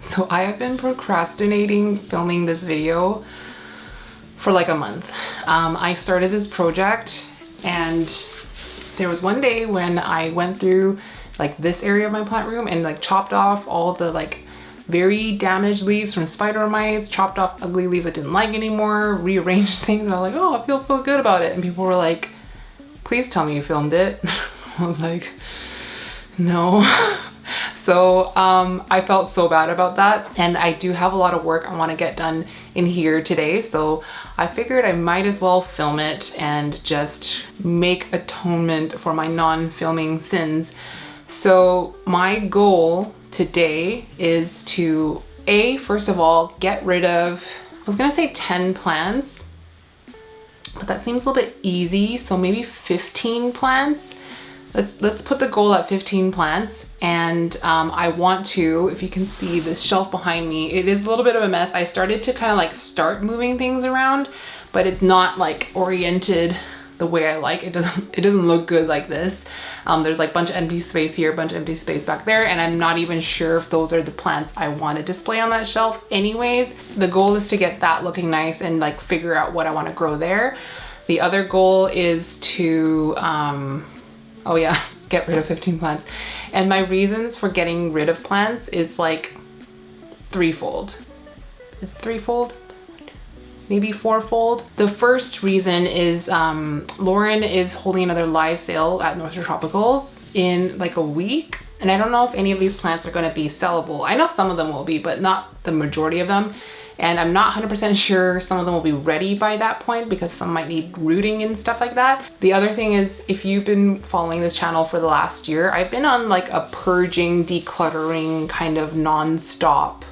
So I have been procrastinating filming this video for like a month. I started this project and there was one day when I went through like this area of my plant room and like chopped off all the like very damaged leaves from spider mites, chopped off ugly leaves I didn't like anymore, rearranged things, and I was like, oh, I feel so good about it. And people were like, please tell me you filmed it. I was like, no. So I felt so bad about that, and I do have a lot of work I want to get done in here today, so I figured I might as well film it and just make atonement for my non-filming sins. So my goal today is to first of all get rid of, I was gonna say 10 plants, but that seems a little bit easy, so maybe 15 plants. Let's put the goal at 15 plants. And I want to, if you can see this shelf behind me, it is a little bit of a mess. I started to kind of like start moving things around, but it's not like oriented the way I like. It doesn't look good like this. There's like a bunch of empty space here, a bunch of empty space back there, and I'm not even sure if those are the plants I want to display on that shelf anyways. The goal is to get that looking nice and like figure out what I want to grow there. The other goal is to, oh yeah, get rid of 15 plants. And my reasons for getting rid of plants is like threefold. Is it threefold? Maybe fourfold. The first reason is Lauren is holding another live sale at North Shore Tropicals in like a week. And I don't know if any of these plants are gonna be sellable. I know some of them will be, but not the majority of them. And I'm not 100% sure some of them will be ready by that point because some might need rooting and stuff like that. The other thing is, if you've been following this channel for the last year, I've been on like a purging, decluttering kind of non-stop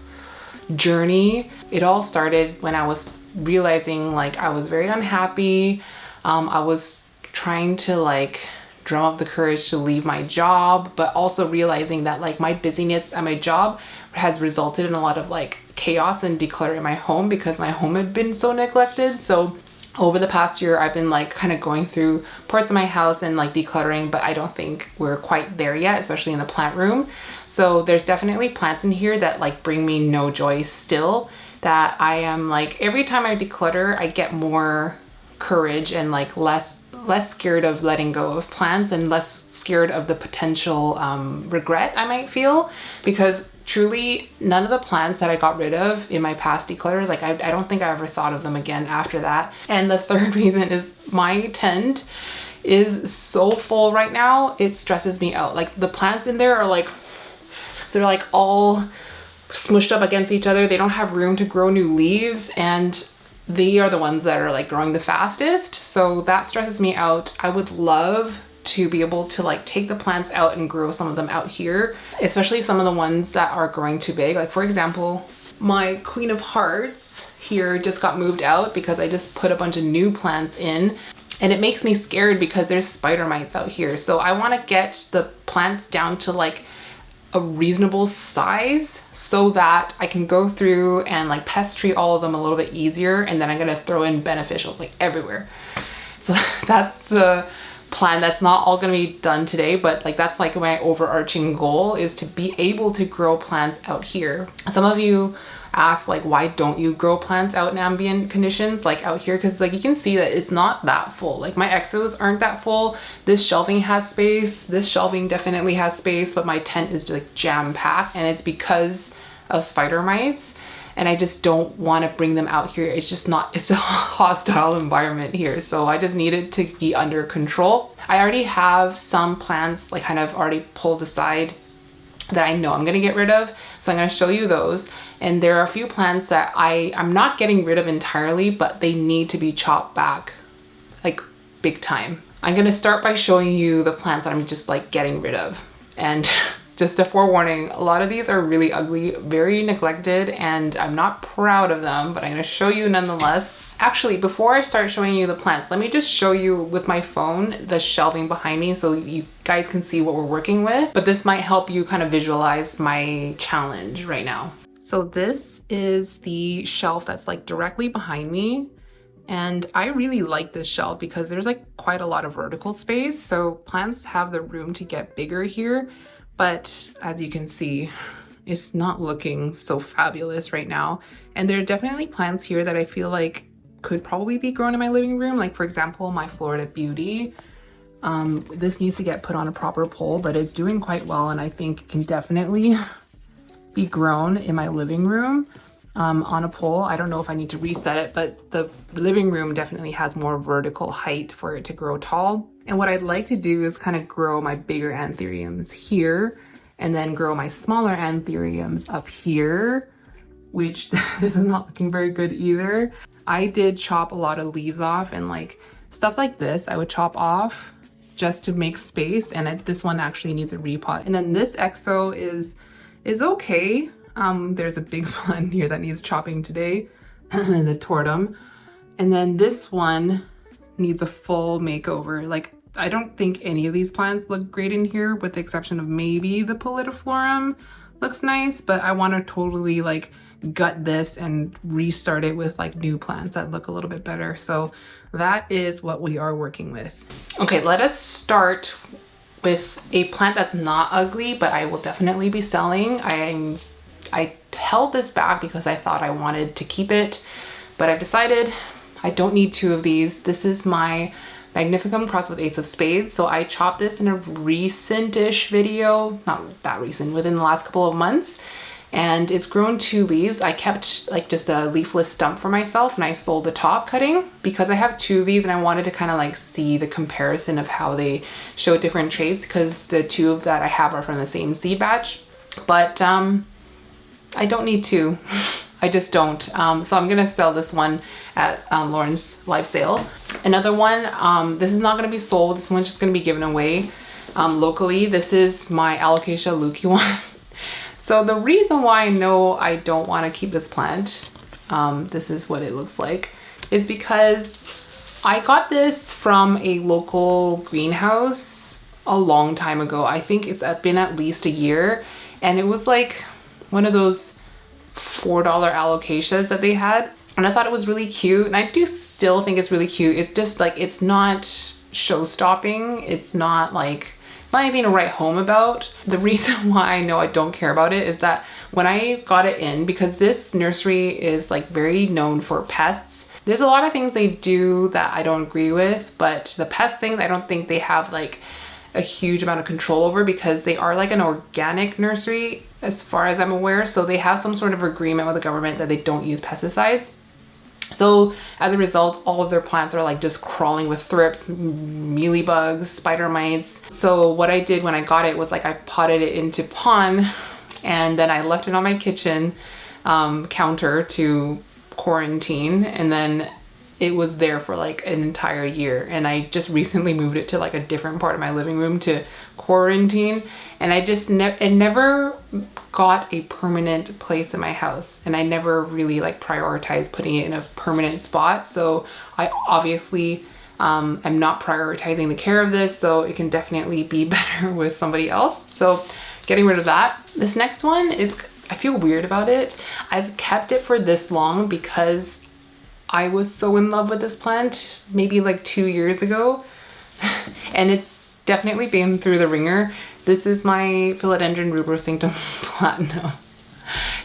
journey. It all started when I was realizing like I was very unhappy. I was trying to like drum up the courage to leave my job, but also realizing that like my busyness at my job has resulted in a lot of like chaos and decluttering my home because my home had been so neglected. So over the past year, I've been like kind of going through parts of my house and like decluttering, but I don't think we're quite there yet, especially in the plant room. So there's definitely plants in here that like bring me no joy still, that I am like, every time I declutter, I get more courage and like less scared of letting go of plants and less scared of the potential regret I might feel, because truly none of the plants that I got rid of in my past declutters, like I don't think I ever thought of them again after that. And the third reason is my tent is so full right now, it stresses me out. Like the plants in there are like, they're like all smushed up against each other. They don't have room to grow new leaves, and they are the ones that are like growing the fastest. So that stresses me out. I would love to be able to like take the plants out and grow some of them out here, especially some of the ones that are growing too big. Like for example, my Queen of Hearts here just got moved out because I just put a bunch of new plants in, and it makes me scared because there's spider mites out here. So I want to get the plants down to like a reasonable size so that I can go through and like pest treat all of them a little bit easier, and then I'm gonna throw in beneficials like everywhere. So that's the plan. That's not all gonna be done today, but like that's like my overarching goal, is to be able to grow plants out here. Some of you ask like, why don't you grow plants out in ambient conditions like out here? Because like you can see that it's not that full. Like my exos aren't that full. This shelving has space. This shelving definitely has space, but my tent is just like jam packed, and it's because of spider mites. And I just don't want to bring them out here. It's just not, it's a hostile environment here. So I just need it to be under control. I already have some plants like kind of already pulled aside that I know I'm gonna get rid of. So I'm gonna show you those. And there are a few plants that I'm not getting rid of entirely, but they need to be chopped back like big time. I'm gonna start by showing you the plants that I'm just like getting rid of. And just a forewarning, a lot of these are really ugly, very neglected, and I'm not proud of them, but I'm gonna show you nonetheless. Actually, before I start showing you the plants, let me just show you with my phone the shelving behind me so you guys can see what we're working with. But this might help you kind of visualize my challenge right now. So this is the shelf that's like directly behind me. And I really like this shelf because there's like quite a lot of vertical space. So plants have the room to get bigger here. But as you can see, it's not looking so fabulous right now. And there are definitely plants here that I feel like could probably be grown in my living room. Like for example, my Florida Beauty. This needs to get put on a proper pole, but it's doing quite well, and I think it can definitely be grown in my living room on a pole. I don't know if I need to reset it, but the living room definitely has more vertical height for it to grow tall. And what I'd like to do is kind of grow my bigger anthuriums here and then grow my smaller anthuriums up here, which this is not looking very good either. I did chop a lot of leaves off, and like stuff like this I would chop off just to make space, and this one actually needs a repot. And then this exo is okay. There's a big one here that needs chopping today, the Torum. And then this one needs a full makeover. Like, I don't think any of these plants look great in here, with the exception of maybe the Pallidiflorum looks nice, but I want to totally like gut this and restart it with like new plants that look a little bit better. So that is what we are working with. Okay, let us start with a plant that's not ugly, but I will definitely be selling. I held this back because I thought I wanted to keep it, but I've decided I don't need two of these. This is my Magnificum crossed with Ace of Spades. So I chopped this in a recent-ish video, not that recent, within the last couple of months. And it's grown 2 leaves. I kept like just a leafless stump for myself, and I sold the top cutting because I have 2 of these, and I wanted to kind of like see the comparison of how they show different traits, because the 2 that I have are from the same seed batch. But I don't need 2. I just don't. So I'm gonna sell this one at Lauren's live sale. Another one, this is not gonna be sold. This one's just gonna be given away locally. This is my Alocasia lucuan. So the reason why I know I don't want to keep this plant, this is what it looks like, is because I got this from a local greenhouse a long time ago. I think it's been at least a year, and it was like one of those $4 alocasias that they had, and I thought it was really cute, and I do still think it's really cute. It's just like, it's not show-stopping. It's not like not anything to write home about. The reason why I know I don't care about it is that when I got it in, because this nursery is like very known for pests, there's a lot of things they do that I don't agree with, but the pest things I don't think they have like a huge amount of control over, because they are like an organic nursery as far as I'm aware. So they have some sort of agreement with the government that they don't use pesticides. So as a result, all of their plants are like just crawling with thrips, mealybugs, spider mites. So what I did when I got it was like I potted it into pond, and then I left it on my kitchen counter to quarantine, and then it was there for like an entire year. And I just recently moved it to like a different part of my living room to quarantine, and I just it never got a permanent place in my house, and I never really like prioritized putting it in a permanent spot. So I obviously am not prioritizing the care of this, so it can definitely be better with somebody else. So getting rid of that. This next one is, I feel weird about it. I've kept it for this long because I was so in love with this plant maybe like 2 years ago, and it's definitely been through the ringer. This is my Philodendron rubrosynctum platinum.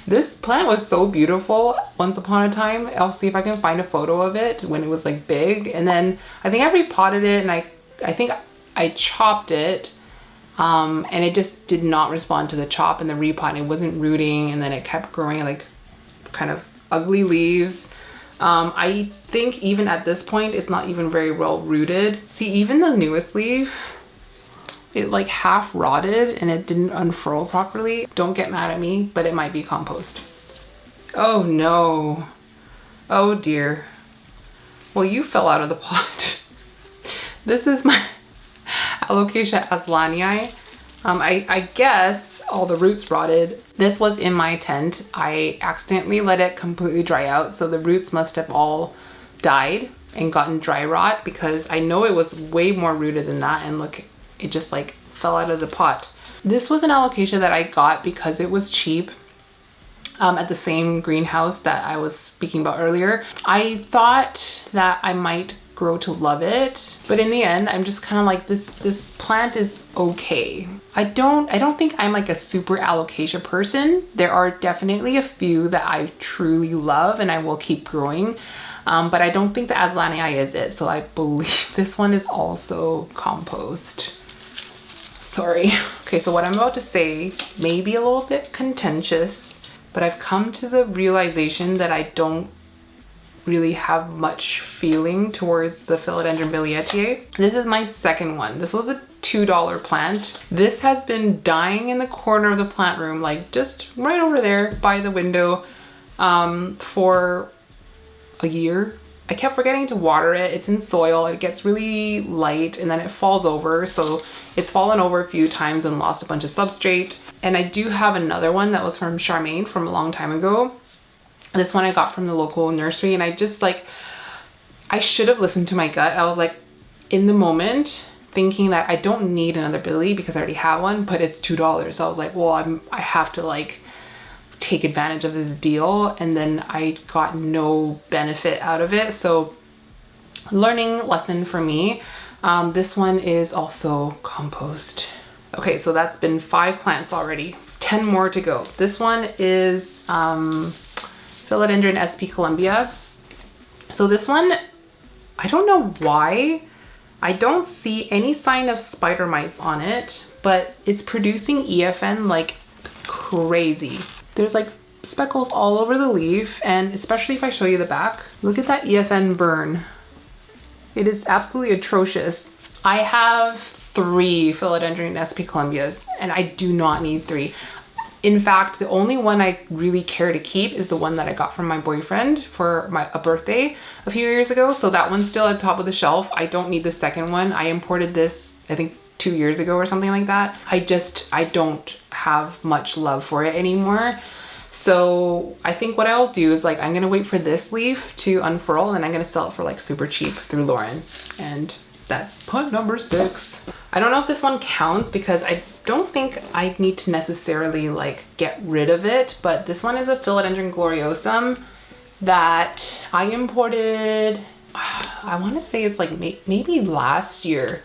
This plant was so beautiful once upon a time. I'll see if I can find a photo of it when it was like big, and then I think I repotted it, and I think I chopped it, and it just did not respond to the chop and the repot, and it wasn't rooting, and then it kept growing like kind of ugly leaves. I think even at this point, it's not even very well rooted. See, even the newest leaf, it like half rotted and it didn't unfurl properly. Don't get mad at me, but it might be compost. Oh no. Oh dear. Well, you fell out of the pot. This is my Alocasia aslanii. I guess all the roots rotted. This was in my tent. I accidentally let it completely dry out, so the roots must have all died and gotten dry rot, because I know it was way more rooted than that, and look, it just like fell out of the pot. This was an Alocasia that I got because it was cheap, at the same greenhouse that I was speaking about earlier. I thought that I might grow to love it, but in the end I'm just kind of like, this plant is okay. I don't think I'm like a super alocasia person. There are definitely a few that I truly love and I will keep growing, but I don't think the Aslanii is it. So I believe this one is also compost. Sorry. Okay, so what I'm about to say may be a little bit contentious, but I've come to the realization that I don't really have much feeling towards the Philodendron Billietiae. This is my second one. This was a $2 plant. This has been dying in the corner of the plant room, like just right over there by the window, for a year. I kept forgetting to water it. It's in soil, it gets really light and then it falls over. So it's fallen over a few times and lost a bunch of substrate. And I do have another one that was from Charmaine from a long time ago. This one I got from the local nursery, and I just like, I should have listened to my gut. I was like, in the moment, thinking that I don't need another Billy because I already have one, but it's $2. So I was like, well, I have to like take advantage of this deal. And then I got no benefit out of it. So learning lesson for me. This one is also compost. Okay, so that's been 5 plants already. 10 more to go. This one is Philodendron SP Columbia. So this one, I don't know why. I don't see any sign of spider mites on it, but it's producing EFN like crazy. There's like speckles all over the leaf, and especially if I show you the back, look at that EFN burn. It is absolutely atrocious. I have 3 Philodendron SP Columbias and I do not need 3. In fact, the only one I really care to keep is the one that I got from my boyfriend for a birthday a few years ago. So that one's still at the top of the shelf. I don't need the second one. I imported this, I think 2 years ago or something like that. I don't have much love for it anymore. So I think what I'll do is like, I'm gonna wait for this leaf to unfurl and I'm gonna sell it for like super cheap through Lauren. And that's plant number 6. I don't know if this one counts because I don't think I need to necessarily like get rid of it, but this one is a Philodendron gloriosum that I imported, I want to say it's like maybe last year.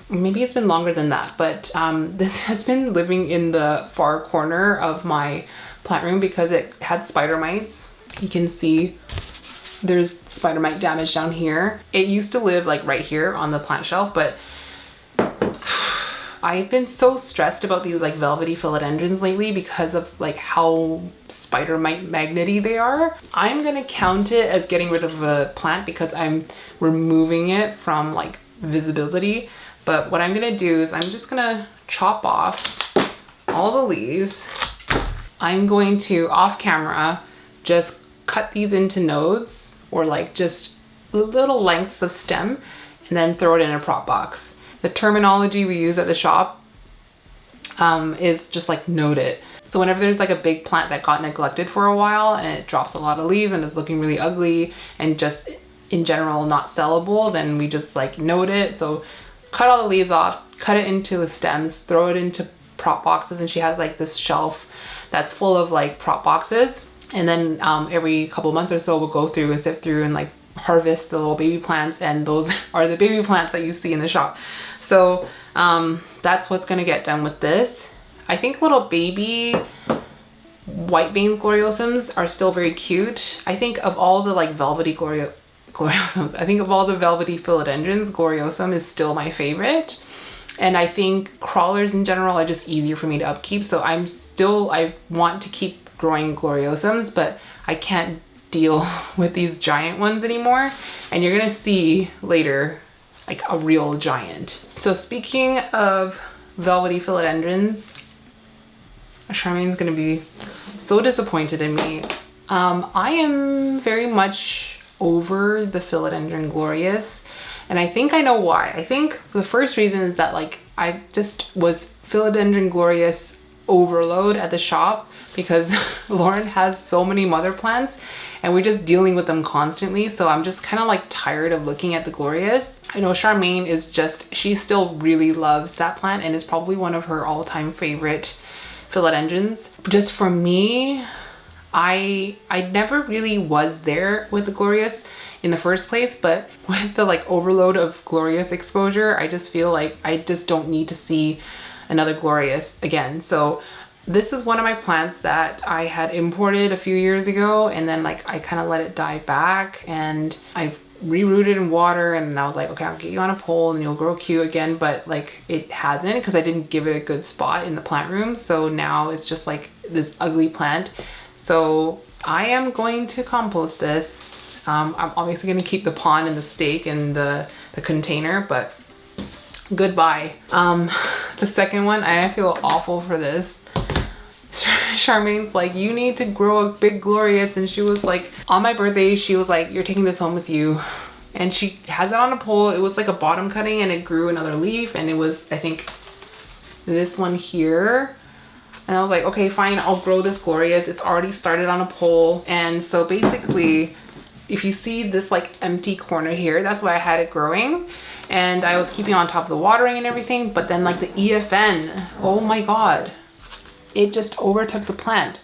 Maybe it's been longer than that, but this has been living in the far corner of my plant room because it had spider mites. You can see there's spider mite damage down here. It used to live like right here on the plant shelf, but I've been so stressed about these like velvety philodendrons lately because of like how spider mite magnety they are. I'm gonna count it as getting rid of a plant because I'm removing it from like visibility. But what I'm gonna do is I'm just gonna chop off all the leaves. I'm going to, off camera, just cut these into nodes or like just little lengths of stem and then throw it in a prop box. The terminology we use at the shop is just like node it. So whenever there's like a big plant that got neglected for a while and it drops a lot of leaves and is looking really ugly and just in general not sellable, then we just like node it. So cut all the leaves off, cut it into the stems, throw it into prop boxes, and she has like this shelf that's full of like prop boxes. And then every couple months or so we'll go through and sift through and like harvest the little baby plants, and those are the baby plants that you see in the shop. So that's what's gonna get done with this. I think little baby white veined gloriosums are still very cute. I think of all the like velvety gloriosums, I think of all the velvety philodendrons, gloriosum is still my favorite. And I think crawlers in general are just easier for me to upkeep. So I want to keep growing gloriosums, but I can't deal with these giant ones anymore. And you're gonna see later like a real giant. So speaking of velvety philodendrons, Charmaine's gonna be so disappointed in me. I am very much over the Philodendron glorious, and I think I know why. I think the first reason is that like I just was Philodendron glorious overload at the shop because Lauren has so many mother plants and we're just dealing with them constantly. So I'm just kind of like tired of looking at the glorious. I know Charmaine is just, she still really loves that plant and is probably one of her all-time favorite philodendrons. Just for me, I never really was there with the glorious in the first place, but with the like overload of glorious exposure, I just feel like I just don't need to see another glorious again. So this is one of my plants that I had imported a few years ago, and then like I kind of let it die back, and I rerouted in water, and I was like, okay, I'll get you on a pole and you'll grow cute again, but like it hasn't, because I didn't give it a good spot in the plant room. So now it's just like this ugly plant. So I am going to compost this. I'm obviously going to keep the pond and the stake and the container, but goodbye. The second one, I feel awful for this. Charmaine's like, you need to grow a big glorious, and she was like, on my birthday, she was like, you're taking this home with you. And she has it on a pole. It was like a bottom cutting, and it grew another leaf, and it was, I think, this one here. And I was like, okay, fine, I'll grow this glorious. It's already started on a pole. And so basically, if you see this like empty corner here, that's why I had it growing. And I was keeping on top of the watering and everything, but then like the EFN, oh my God, it just overtook the plant.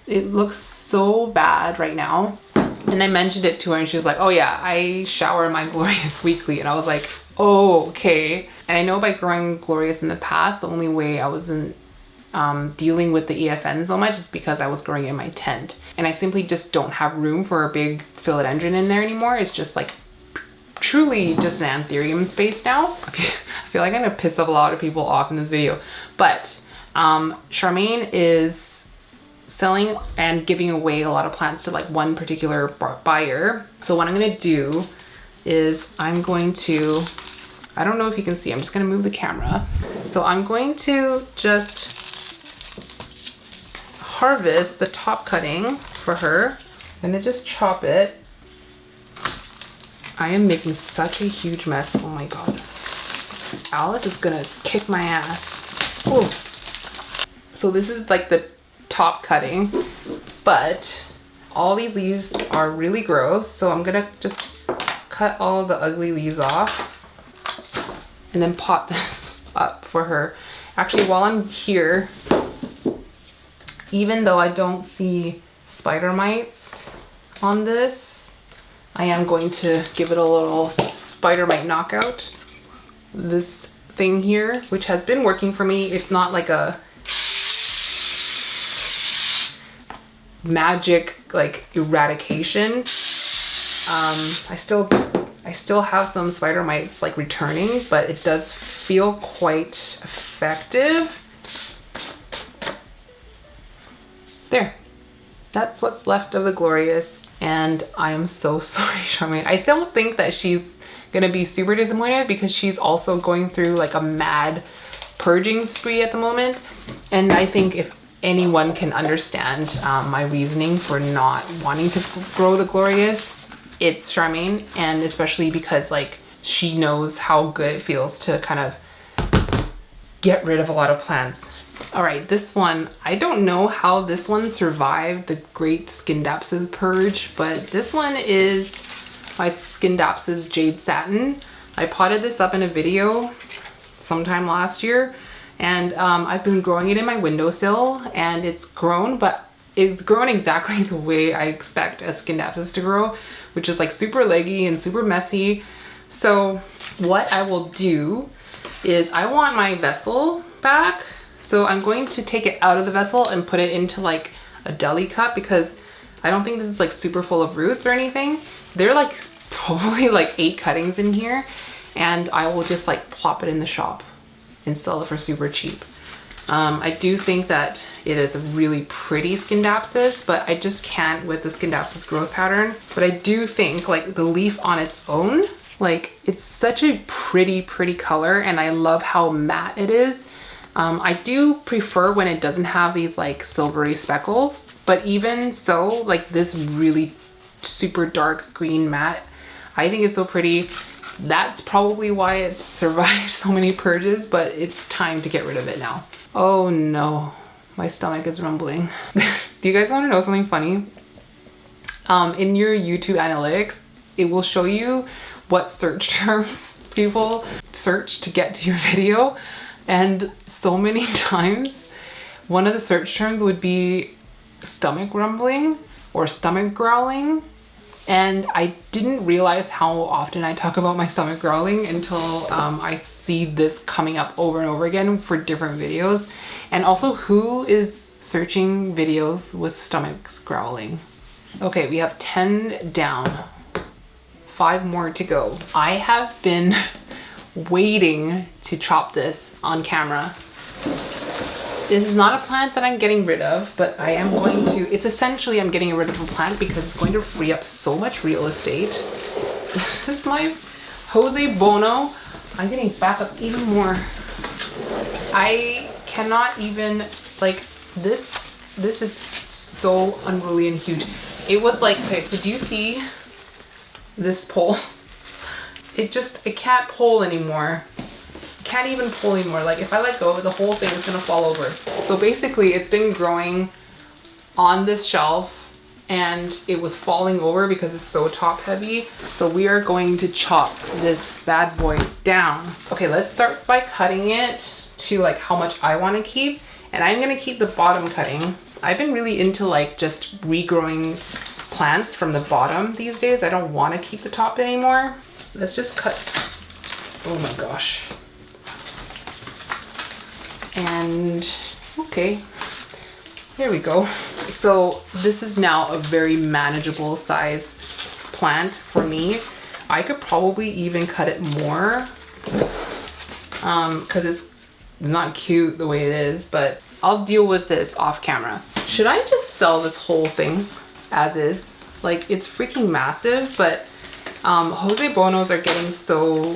It looks so bad right now. And I mentioned it to her, and she was like, oh yeah, I shower my glorious weekly. And I was like, oh, okay. And I know by growing glorious in the past, the only way I wasn't dealing with the EFN so much is because I was growing in my tent, and I simply just don't have room for a big philodendron in there anymore. It's just like truly just an anthurium space now. I feel like I'm gonna piss up a lot of people off in this video, but Charmaine is selling and giving away a lot of plants to like one particular buyer. So what I'm gonna do is I'm going to, I don't know if you can see, I'm just gonna move the camera. So I'm going to just harvest the top cutting for her. I'm gonna just chop it. I am making such a huge mess. Oh my God. Alice is gonna kick my ass. Oh. So this is like the top cutting, but all these leaves are really gross. So I'm gonna just cut all the ugly leaves off and then pot this up for her. Actually, while I'm here, even though I don't see spider mites on this, I am going to give it a little spider mite knockout. This thing here, which has been working for me, it's not like a magic like eradication. I still have some spider mites like returning, but it does feel quite effective. There, that's what's left of the glorious, and I am so sorry, Charmaine. I don't think that she's gonna be super disappointed, because she's also going through like a mad purging spree at the moment, and I think if anyone can understand my reasoning for not wanting to grow the glorious, it's Charmaine, and especially because like she knows how good it feels to kind of get rid of a lot of plants. All right, this one, I don't know how this one survived the Great Scindapsus purge, but this one is my Scindapsus Jade Satin. I potted this up in a video sometime last year, and I've been growing it in my windowsill, and it's grown, but it's grown exactly the way I expect a Scindapsus to grow, which is like super leggy and super messy. So what I will do is I want my vessel back. So I'm going to take it out of the vessel and put it into like a deli cup, because I don't think this is like super full of roots or anything. There are like probably like 8 cuttings in here, and I will just like plop it in the shop and sell it for super cheap. I do think that it is a really pretty Scindapsus, but I just can't with the Scindapsus growth pattern. But I do think like the leaf on its own, like it's such a pretty color, and I love how matte it is. I do prefer when it doesn't have these like silvery speckles, but even so, like this really super dark green matte, I think it's so pretty. That's probably why it's survived so many purges, but it's time to get rid of it now. Oh no, my stomach is rumbling. Do you guys want to know something funny? In your YouTube analytics, it will show you what search terms people search to get to your video. And so many times one of the search terms would be stomach rumbling or stomach growling. And I didn't realize how often I talk about my stomach growling until I see this coming up over and over again for different videos. And also, who is searching videos with stomachs growling? Okay, we have 10 down, 5 more to go. I have been waiting to chop this on camera. This is not a plant that I'm getting rid of, but I am going to, it's essentially I'm getting rid of a plant because it's going to free up so much real estate. This is my Jose Buono. I'm getting back up even more. I cannot even, like, this is so unruly and huge. It was like, okay, so do you see this pole? It can't pull anymore. Can't even pull anymore. Like, if I let go, the whole thing is gonna fall over. So basically it's been growing on this shelf and it was falling over because it's so top heavy. So we are going to chop this bad boy down. Okay, let's start by cutting it to like how much I want to keep, and I'm gonna keep the bottom cutting. I've been really into like just regrowing plants from the bottom these days. I don't want to keep the top anymore. Let's just cut. Oh my gosh. And okay, here we go. So this is now a very manageable size plant for me. I could probably even cut it more because it's not cute the way it is, but I'll deal with this off camera. Should I just sell this whole thing as is? Like, it's freaking massive, but Jose Buonos are getting so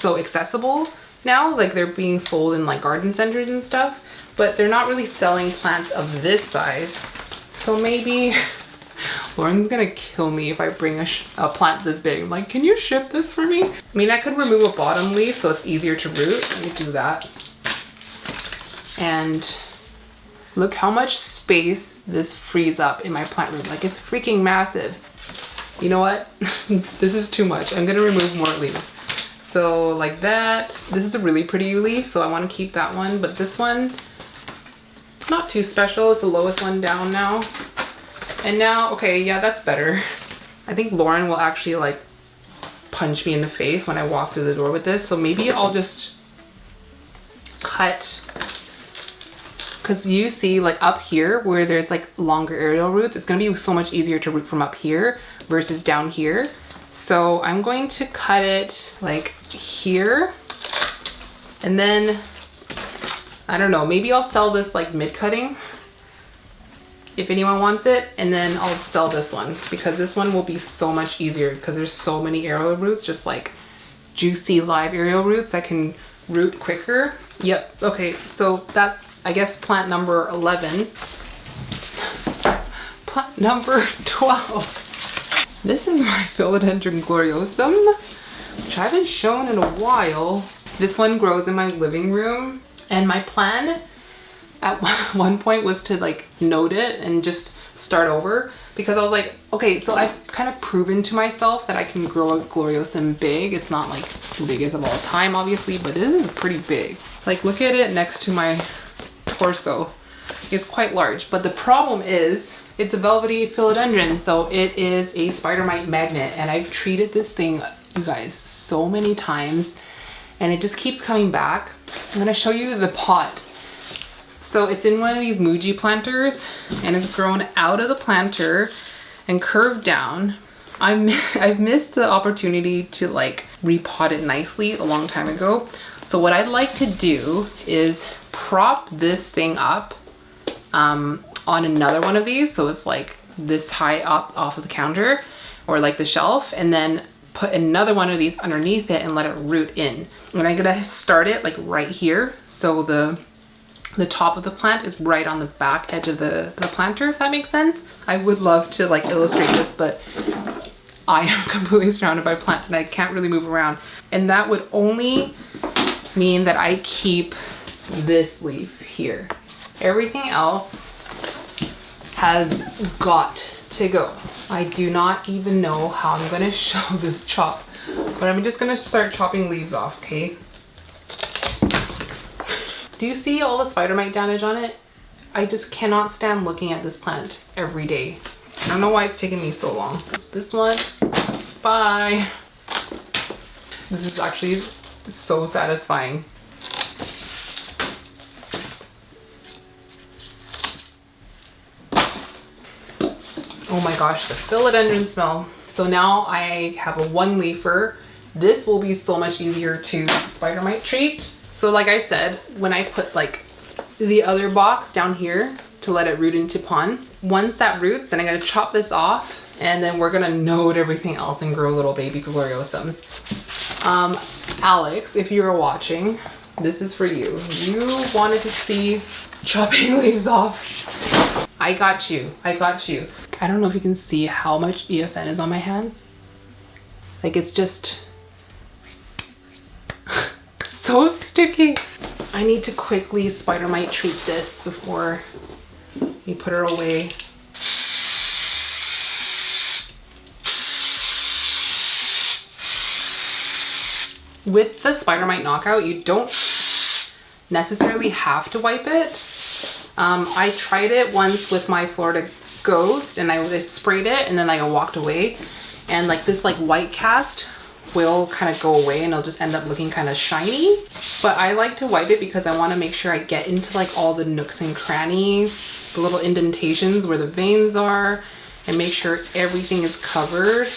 accessible now. Like, they're being sold in like garden centers and stuff, but they're not really selling plants of this size. So maybe Lauren's gonna kill me if I bring a plant this big. I'm like, can you ship this for me? I mean, I could remove a bottom leaf so it's easier to root. Let me do that. And look how much space this frees up in my plant room. Like, it's freaking massive. You know what? This is too much. I'm gonna remove more leaves. So like that. This is a really pretty leaf, so I want to keep that one, but this one, not too special. It's the lowest one down now. And now, okay, yeah, that's better. I think Lauren will actually like punch me in the face when I walk through the door with this. So maybe I'll just cut, because you see like up here where there's like longer aerial roots, it's gonna be so much easier to root from up here versus down here. So I'm going to cut it like here, and then I don't know, maybe I'll sell this like mid cutting if anyone wants it, and then I'll sell this one because this one will be so much easier because there's so many aerial roots, just like juicy live aerial roots that can root quicker. Yep. Okay, so that's, I guess, plant number 11. Plant number 12. This is my philodendron gloriosum, which I haven't shown in a while. This one grows in my living room, and my plan at one point was to like note it and just start over, because I was like, okay, so I've kind of proven to myself that I can grow a gloriosum big. It's not like the biggest of all time, obviously, but this is pretty big. Like, look at it next to my torso. It's quite large, but the problem is it's a velvety philodendron, so it is a spider mite magnet, and I've treated this thing, you guys, so many times, and it just keeps coming back. I'm gonna show you the pot. So it's in one of these Muji planters, and it's grown out of the planter and curved down. I've missed the opportunity to like repot it nicely a long time ago. So what I'd like to do is prop this thing up on another one of these, so it's like this high up off of the counter or like the shelf, and then put another one of these underneath it and let it root in. And I'm gonna start it like right here, so the top of the plant is right on the back edge of the planter, if that makes sense. I would love to like illustrate this, but I am completely surrounded by plants and I can't really move around. And that would only mean that I keep this leaf here. Everything else has got to go. I do not even know how I'm gonna show this chop, but I'm just gonna start chopping leaves off, okay? Do you see all the spider mite damage on it? I just cannot stand looking at this plant every day. I don't know why it's taking me so long. It's this one. Bye. This is actually so satisfying. Oh my gosh, the philodendron smell. So now I have a 1-leafer. This will be so much easier to spider mite treat. So like I said, when I put like the other box down here to let it root into pond, once that roots, then I'm gonna chop this off and then we're gonna node everything else and grow little baby gloriosums. Alex, if you were watching, this is for you. You wanted to see chopping leaves off. I got you, I got you. I don't know if you can see how much EFN is on my hands. Like it's just so sticky. I need to quickly spider mite treat this before we put her away. With the spider mite knockout, you don't necessarily have to wipe it. I tried it once with my Florida Ghost and I sprayed it and then I walked away, and like this like white cast will kind of go away and it'll just end up looking kind of shiny. But I like to wipe it because I want to make sure I get into like all the nooks and crannies, the little indentations where the veins are, and make sure everything is covered.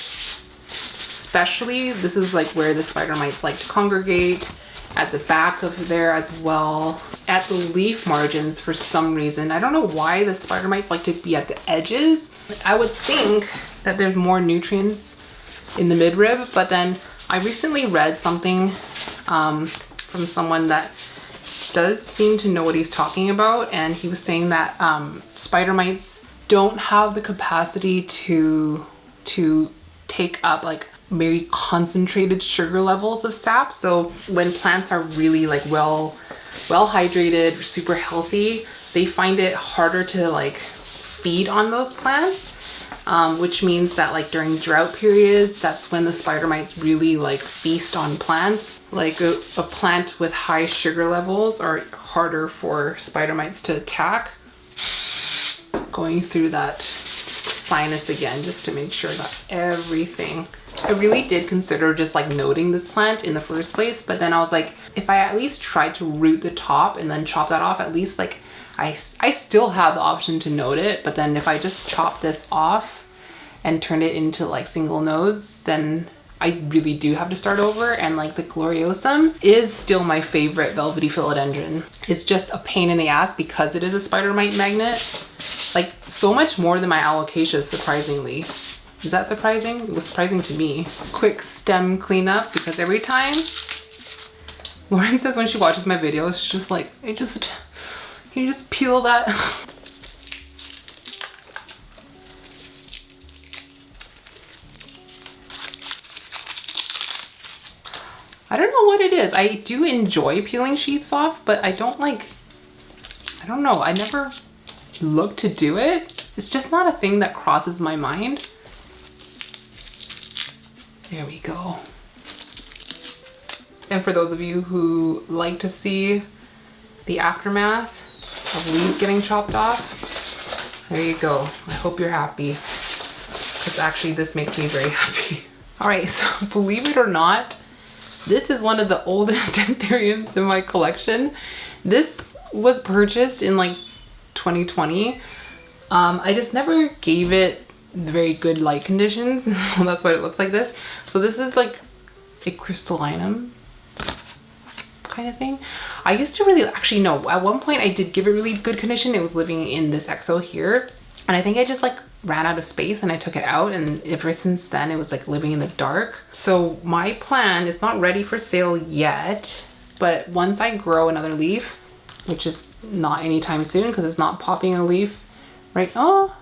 Especially this is like where the spider mites like to congregate, at the back of there as well, at the leaf margins for some reason. I don't know why the spider mites like to be at the edges. I would think that there's more nutrients in the midrib, but then I recently read something from someone that does seem to know what he's talking about, and he was saying that spider mites don't have the capacity to take up like very concentrated sugar levels of sap. So when plants are really like well hydrated, super healthy, they find it harder to like feed on those plants, which means that like during drought periods, that's when the spider mites really like feast on plants. Like a plant with high sugar levels are harder for spider mites to attack. Going through that sinus again just to make sure that everything. I really did consider just like noding this plant in the first place, but then I was like, if I at least tried to root the top and then chop that off, at least like I still have the option to node it. But then if I just chop this off and turn it into like single nodes, then I really do have to start over. And like the gloriosum is still my favorite velvety philodendron. It's just a pain in the ass because it is a spider mite magnet. Like so much more than my alocasia, surprisingly. Is that surprising? It was surprising to me. Quick stem cleanup, because every time Lauren says when she watches my videos, she's just like, can you just peel that? I don't know what it is. I do enjoy peeling sheets off, but I don't know. I never look to do it. It's just not a thing that crosses my mind. There we go. And for those of you who like to see the aftermath of leaves getting chopped off, there you go. I hope you're happy, because actually this makes me very happy. All right, so believe it or not, this is one of the oldest anthuriums in my collection. This was purchased in like 2020. I just never gave it very good light conditions, so that's why it looks like this. So this is like a crystallinum kind of thing. I used to really, actually no, at one point I did give it really good condition. It was living in this exo here, and I think I just like ran out of space and I took it out, and ever since then it was like living in the dark. So my plan is not ready for sale yet, but once I grow another leaf, which is not anytime soon because it's not popping a leaf right. Oh,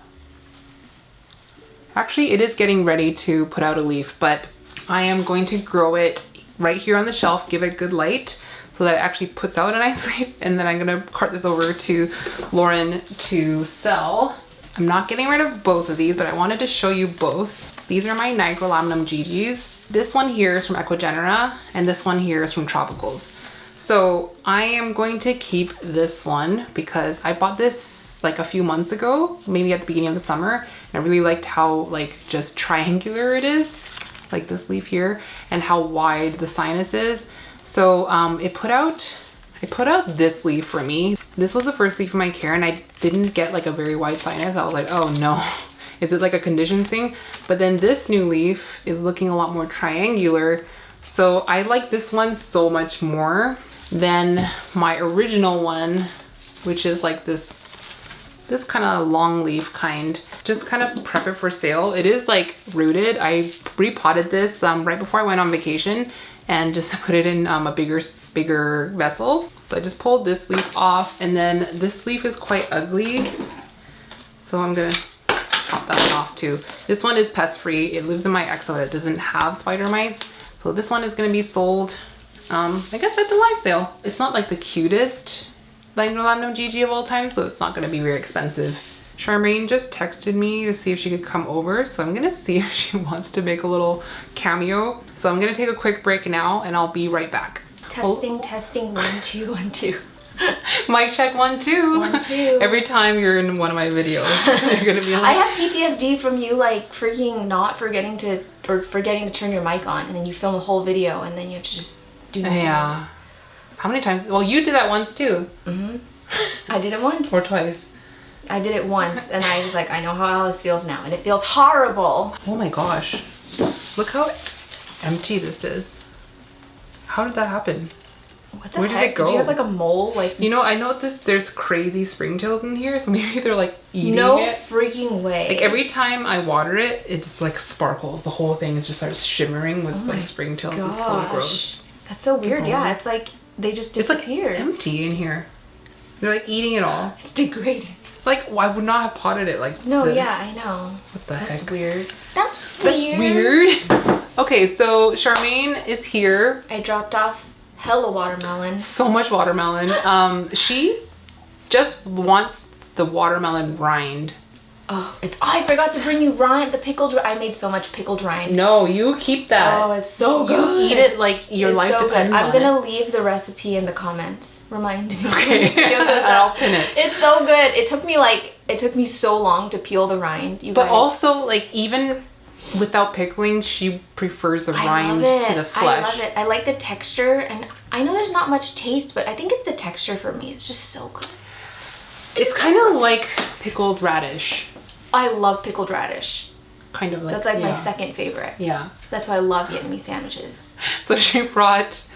actually it is getting ready to put out a leaf, but I am going to grow it right here on the shelf, give it good light so that it actually puts out a nice leaf, and then I'm gonna cart this over to Lauren to sell. I'm not getting rid of both of these, but I wanted to show you both. These are my nigrolaminum GGs. This one here is from Equigenera, and this one here is from Tropicals. So I am going to keep this one because I bought this like a few months ago, maybe at the beginning of the summer. And I really liked how like just triangular it is, like this leaf here, and how wide the sinus is. So I put out this leaf for me. This was the first leaf in my care, and I didn't get like a very wide sinus. I was like, oh no, is it like a conditions thing? But then this new leaf is looking a lot more triangular. So I like this one so much more than my original one, which is like this kind of long leaf kind. Just kind of prep it for sale. It is like rooted. I repotted this right before I went on vacation and just put it in a bigger vessel. So I just pulled this leaf off, and then this leaf is quite ugly. So I'm gonna pop that one off too. This one is pest free. It lives in my exo that doesn't have spider mites. So this one is gonna be sold, I guess at the live sale. It's not like the cutest Labdanum GG of all time, so it's not gonna be very expensive. Charmaine just texted me to see if she could come over, so I'm gonna see if she wants to make a little cameo. So I'm gonna take a quick break now, and I'll be right back. Testing, testing, 1, 2, 1, 2. Mic check 1, 2. 1, 2. Every time you're in one of my videos, you're gonna be like, I have PTSD from you like freaking not forgetting to turn your mic on, and then you film a whole video, and then you have to just do nothing. Yeah. How many times? Well, you did that once too. Mm-hmm. I did it once. Or twice. I did it once, and I was like, I know how Alice feels now, and it feels horrible. Oh my gosh. Look how empty this is. How did that happen? What the Where heck? did it go? Did you have like a mole? Like, you know, I know there's crazy springtails in here, so maybe they're like eating no it. freaking way. Like every time I water it, it just like sparkles. The whole thing is just starts shimmering with like springtails. It's so gross. That's so weird. Yeah, it's like they just disappeared. It's like empty in here. They're like eating it all. It's degrading. Like, I would not have potted it like No, this. yeah, I know. What the That's heck? weird. That's weird. Okay, so Charmaine is here. I dropped off hella watermelon. So much watermelon. She just wants the watermelon rind. Oh, I forgot to bring you rind. The pickled. I made so much pickled rind. No, you keep that. Oh, it's so good. You eat it like your life so depends on it. I'm gonna leave the recipe in the comments. Remind me. Okay, I'll pin it. It's so good. It took me so long to peel the rind. You but guys. also, like, even without pickling, she prefers the rind to the flesh. I love it. I like the texture, and I know there's not much taste, but I think it's the texture for me. It's just so good. It's kind of like pickled radish. I love pickled radish. Kind of like That's like my second favorite. Yeah. That's why I love Vietnamese sandwiches. So she brought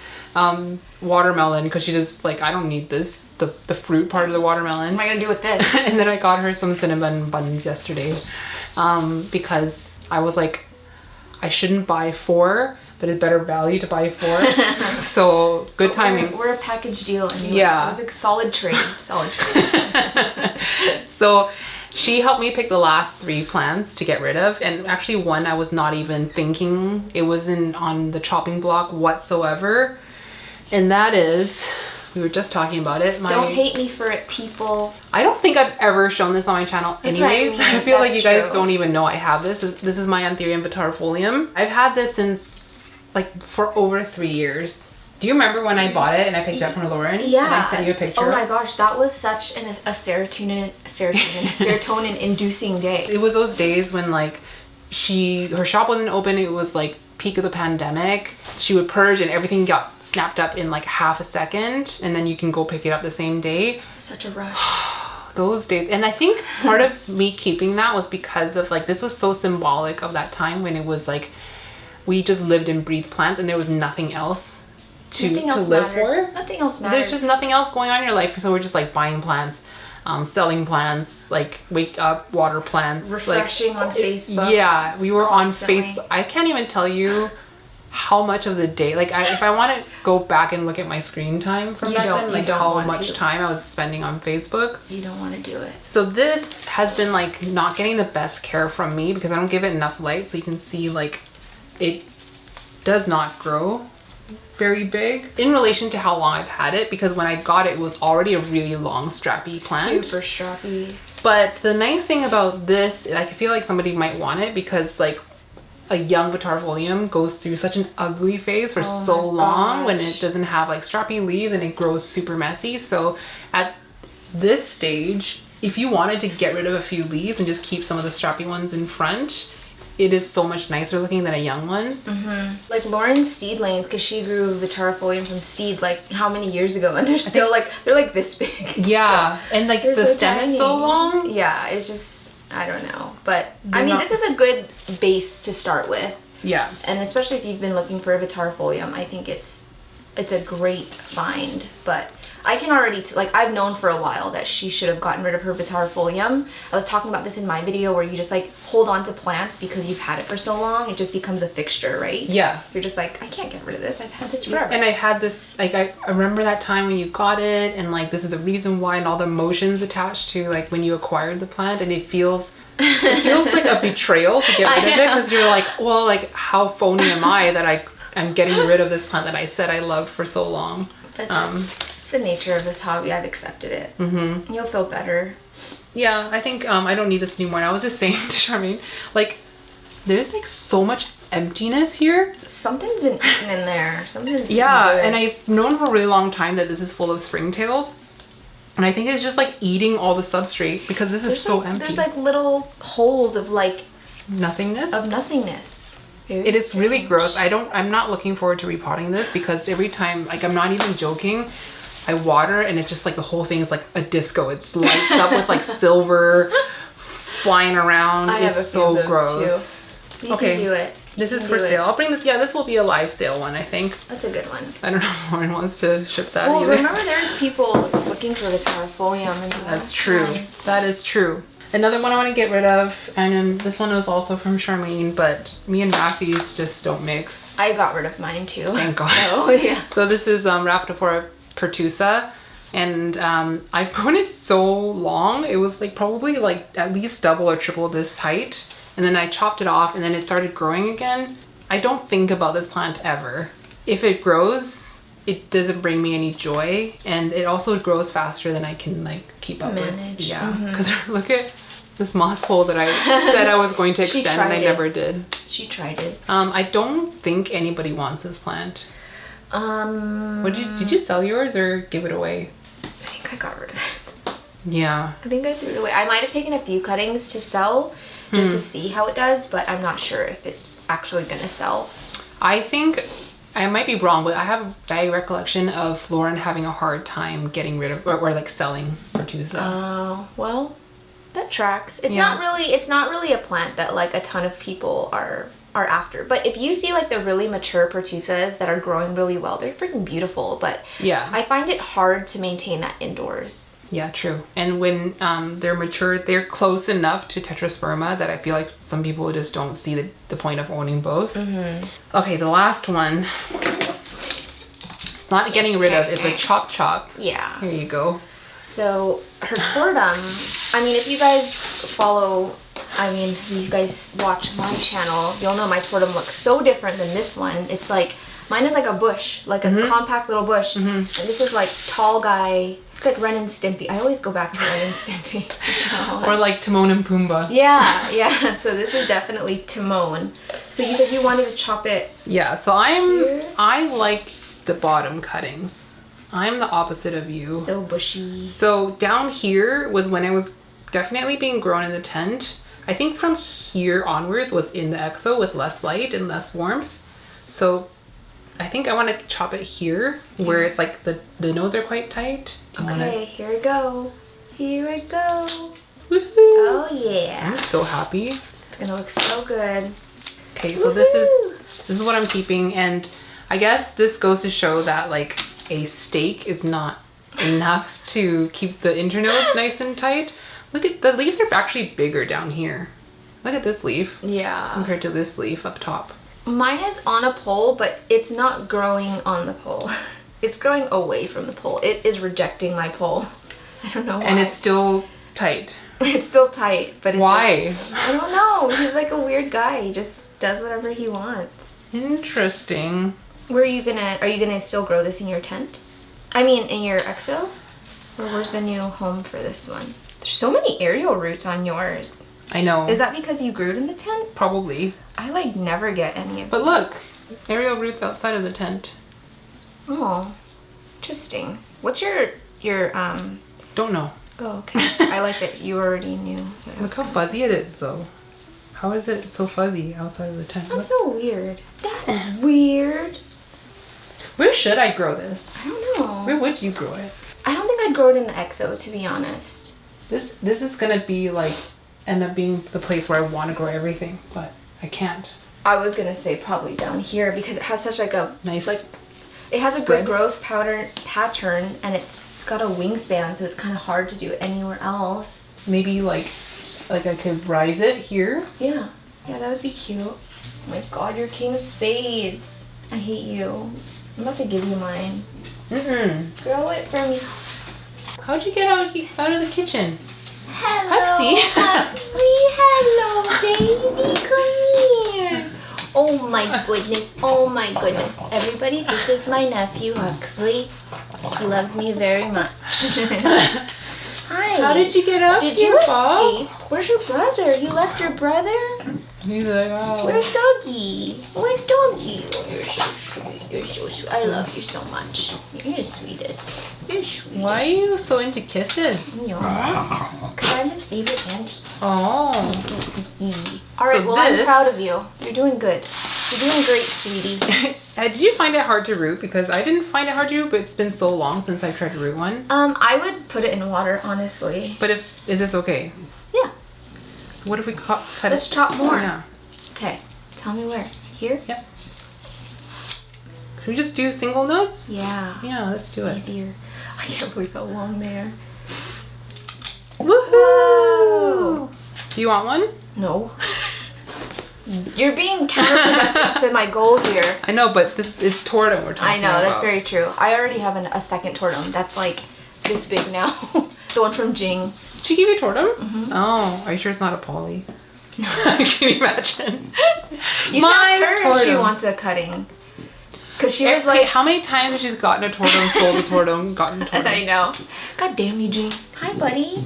watermelon because she just like, I don't need this, the fruit part of the watermelon. What am I gonna do with this? And then I got her some cinnamon buns yesterday because I was like, I shouldn't buy 4, but it's better value to buy 4. So good timing. We're a package deal anyway. Yeah. It was a solid trade. Solid trade. So she helped me pick the last 3 plants to get rid of, and actually one I was not even thinking it was on the chopping block whatsoever, and that is, we were just talking about it. Don't hate me for it, people. I don't think I've ever shown this on my channel anyways. Right. I feel like you guys true. don't even know I have this. This is my Anthurium vitarifolium. I've had this since like for over 3 years. Do you remember when I bought it and I picked it up from Lauren? Yeah. And I sent you a picture? Oh my gosh, that was such a serotonin inducing day. It was those days when like her shop wasn't open. It was like peak of the pandemic. She would purge and everything got snapped up in like half a second, and then you can go pick it up the same day. Such a rush. Those days. And I think part of me keeping that was because of like, this was so symbolic of that time when it was like, we just lived and breathed plants and there was nothing else to live for. Nothing else matters. There's just nothing else going on in your life, so we're just like buying plants, selling plants, like wake up, water plants, refreshing like, on Facebook. Yeah, we were constantly. on Facebook. I can't even tell you how much of the day, like if I want to go back and look at my screen time from back then, like how much time I was spending on Facebook. You don't want to do it. So this has been like not getting the best care from me because I don't give it enough light, so you can see like it does not grow very big in relation to how long I've had it, because when I got it, it was already a really long strappy plant. Super strappy. But the nice thing about this, like, I feel like somebody might want it because like a young vitarifolium goes through such an ugly phase for so long when it doesn't have like strappy leaves and it grows super messy. So at this stage, if you wanted to get rid of a few leaves and just keep some of the strappy ones in front, it is so much nicer looking than a young one. Like Lauren's seedlings, because she grew Vitarifolium from seed like how many years ago, and they're still like, they're like this big. Yeah, and like They're the so stem is tiny. so long. Yeah, it's just, I don't know. But I They're mean, not- this is a good base to start with. Yeah. And especially if you've been looking for a Vitarifolium, I think it's a great find. But I can already, like, I've known for a while that she should have gotten rid of her Vitarifolium. I was talking about this in my video where you just, like, hold on to plants because you've had it for so long. It just becomes a fixture, right? Yeah. You're just like, I can't get rid of this. I've had this forever. And I had this, like, I remember that time when you got it, and like this is the reason why, and all the emotions attached to like when you acquired the plant, and it feels like a betrayal to get rid of it, because you're like, well, like, how phony am I that I'm getting rid of this plant that I said I loved for so long. But it's the nature of this hobby. I've accepted it. Mm-hmm. You'll feel better. Yeah, I think I don't need this anymore. And I was just saying to Charmaine, like, there's like so much emptiness here. Something's been eaten in there. Something's Yeah, good. and I've known for a really long time that this is full of springtails. And I think it's just like eating all the substrate, because this is so empty. There's like little holes of like nothingness. nothingness. It is really gross. I'm not looking forward to repotting this, because every time, like, I'm not even joking, I water and it just like the whole thing is like a disco. It lights up with like silver flying around. I have It's a few so of those, gross. too. You Okay. can do it. This You is can for do it. sale. I'll bring this. Yeah, this will be a live sale one, I think. That's a good one. I don't know if Lauren wants to ship that Well, either. remember there's people looking for the Vitarifolium. And That's true. That is true. Another one I want to get rid of, and then this one was also from Charmaine, but me and Rafi's just don't mix. I got rid of mine too. Thank God. So, yeah. So this is Rhaptophora pertusa, and I've grown it so long. It was like probably like at least double or triple this height, and then I chopped it off, and then it started growing again. I don't think about this plant ever. If it grows, it doesn't bring me any joy, and it also grows faster than I can like keep up Manage. with. Yeah, because look at this moss pole that I said I was going to She extend, and I tried it. never did. She tried it. I don't think anybody wants this plant. What Did you sell yours or give it away? I think I got rid of it. Yeah. I think I threw it away. I might have taken a few cuttings to sell just to see how it does, but I'm not sure if it's actually gonna sell. I think I might be wrong, but I have a vague recollection of Lauren having a hard time getting rid of or like selling Pertusa. Oh, well, that tracks. It's Yeah. not really a plant that like a ton of people are after. But if you see like the really mature Pertusas that are growing really well, they're freaking beautiful, but Yeah. I find it hard to maintain that indoors. Yeah, true. And when they're mature, they're close enough to Tetrasperma that I feel like some people just don't see the point of owning both. Okay, the last one. It's not getting rid of, it's a chop chop. Yeah. Here you go. So her Torum, I mean, if you guys follow, I mean, if you guys watch my channel, you'll know my Torum looks so different than this one. It's like, mine is like a bush, like a compact little bush. And this is like tall guy. It's like Ren and Stimpy. I always go back to Ren and Stimpy. Or like Timon and Pumbaa. Yeah, yeah. So this is definitely Timon. So you said you wanted to chop it. Yeah, so Here? I like the bottom cuttings. I'm the opposite of you. So bushy. So down here was when I was definitely being grown in the tent. I think from here onwards was in the exo with less light and less warmth. So I think I want to chop it here where it's like the nodes are quite tight. Do you Okay, here we go. Here we go. Woohoo! Oh yeah. I'm so happy. It's gonna look so good. Okay, so this is what I'm keeping, and I guess this goes to show that like a stake is not enough to keep the internodes nice and tight. Look at the leaves are actually bigger down here. Look at this leaf Yeah. compared to this leaf up top. Mine is on a pole, but it's not growing on the pole. It's growing away from the pole. It is rejecting my pole. I don't know why. And it's still tight. It's still tight, but it Why? I don't know. He's like a weird guy. He just does whatever he wants. Interesting. Are you gonna still grow this in your tent? I mean, in your exo? Or where's the new home for this one? There's so many aerial roots on yours. I know. Is that because you grew it in the tent? Probably. I like never get any of But these. look, aerial roots outside of the tent. Oh, interesting. What's your Don't know. Oh, okay. I like that you already knew. Look how fuzzy it is, though. How is it so fuzzy outside of the tent? That's so weird. That's weird. Where should I grow this? I don't know. Where would you grow it? I don't think I'd grow it in the exo, to be honest. This is gonna be like end up being the place where I want to grow everything, but I can't. I was gonna say probably down here because it has such like a Nice. like it has a spread. good growth pattern and it's got a wingspan, so it's kind of hard to do it anywhere else. Maybe like I could rise it here. Yeah, that would be cute. Oh my God, you're king of spades. I hate you. I'm about to give you mine. Grow it for me. How'd you get out of the kitchen? Hello, Huxley. Hello, baby. Come here. Oh my goodness. Oh my goodness. Everybody, this is my nephew, Huxley. He loves me very much. Hi. How did you get up Did here, you Bob? escape? Where's your brother? You left your brother? He's like, oh. Where's Doggy? Where's Doggy? Oh, you're so sweet. You're so sweet. I love you so much. You're the sweetest. You're the sweetest. Why are you so into kisses? Yeah. Because I'm his favorite auntie. Oh. Alright, So I'm this- proud of you. You're doing good. You're doing great, sweetie. Did you find it hard to root? Because I didn't find it hard to root, but it's been so long since I've tried to root one. I would put it in water, honestly. But is this okay? Yeah. So what if we cut Let's it? chop more. Yeah. Okay. Tell me where. Here? Yep. Should we just do single notes? Yeah. Yeah, let's do it. Easier. I can't believe how long they are. Woohoo! Do you want one? No. You're being counterproductive to my goal here. I know, but this is Torum we're talking I know, about. that's very true. I already have a second Torum. That's like this big now. The one from Jing. Did she give you Torum? Oh, are you sure it's not a poly? No. Can you imagine? You should ask her if she wants a cutting. Because she was like... how many times has she gotten a Torum, sold a Torum, gotten a Torum? I know. God damn you, Jing. Hi, buddy.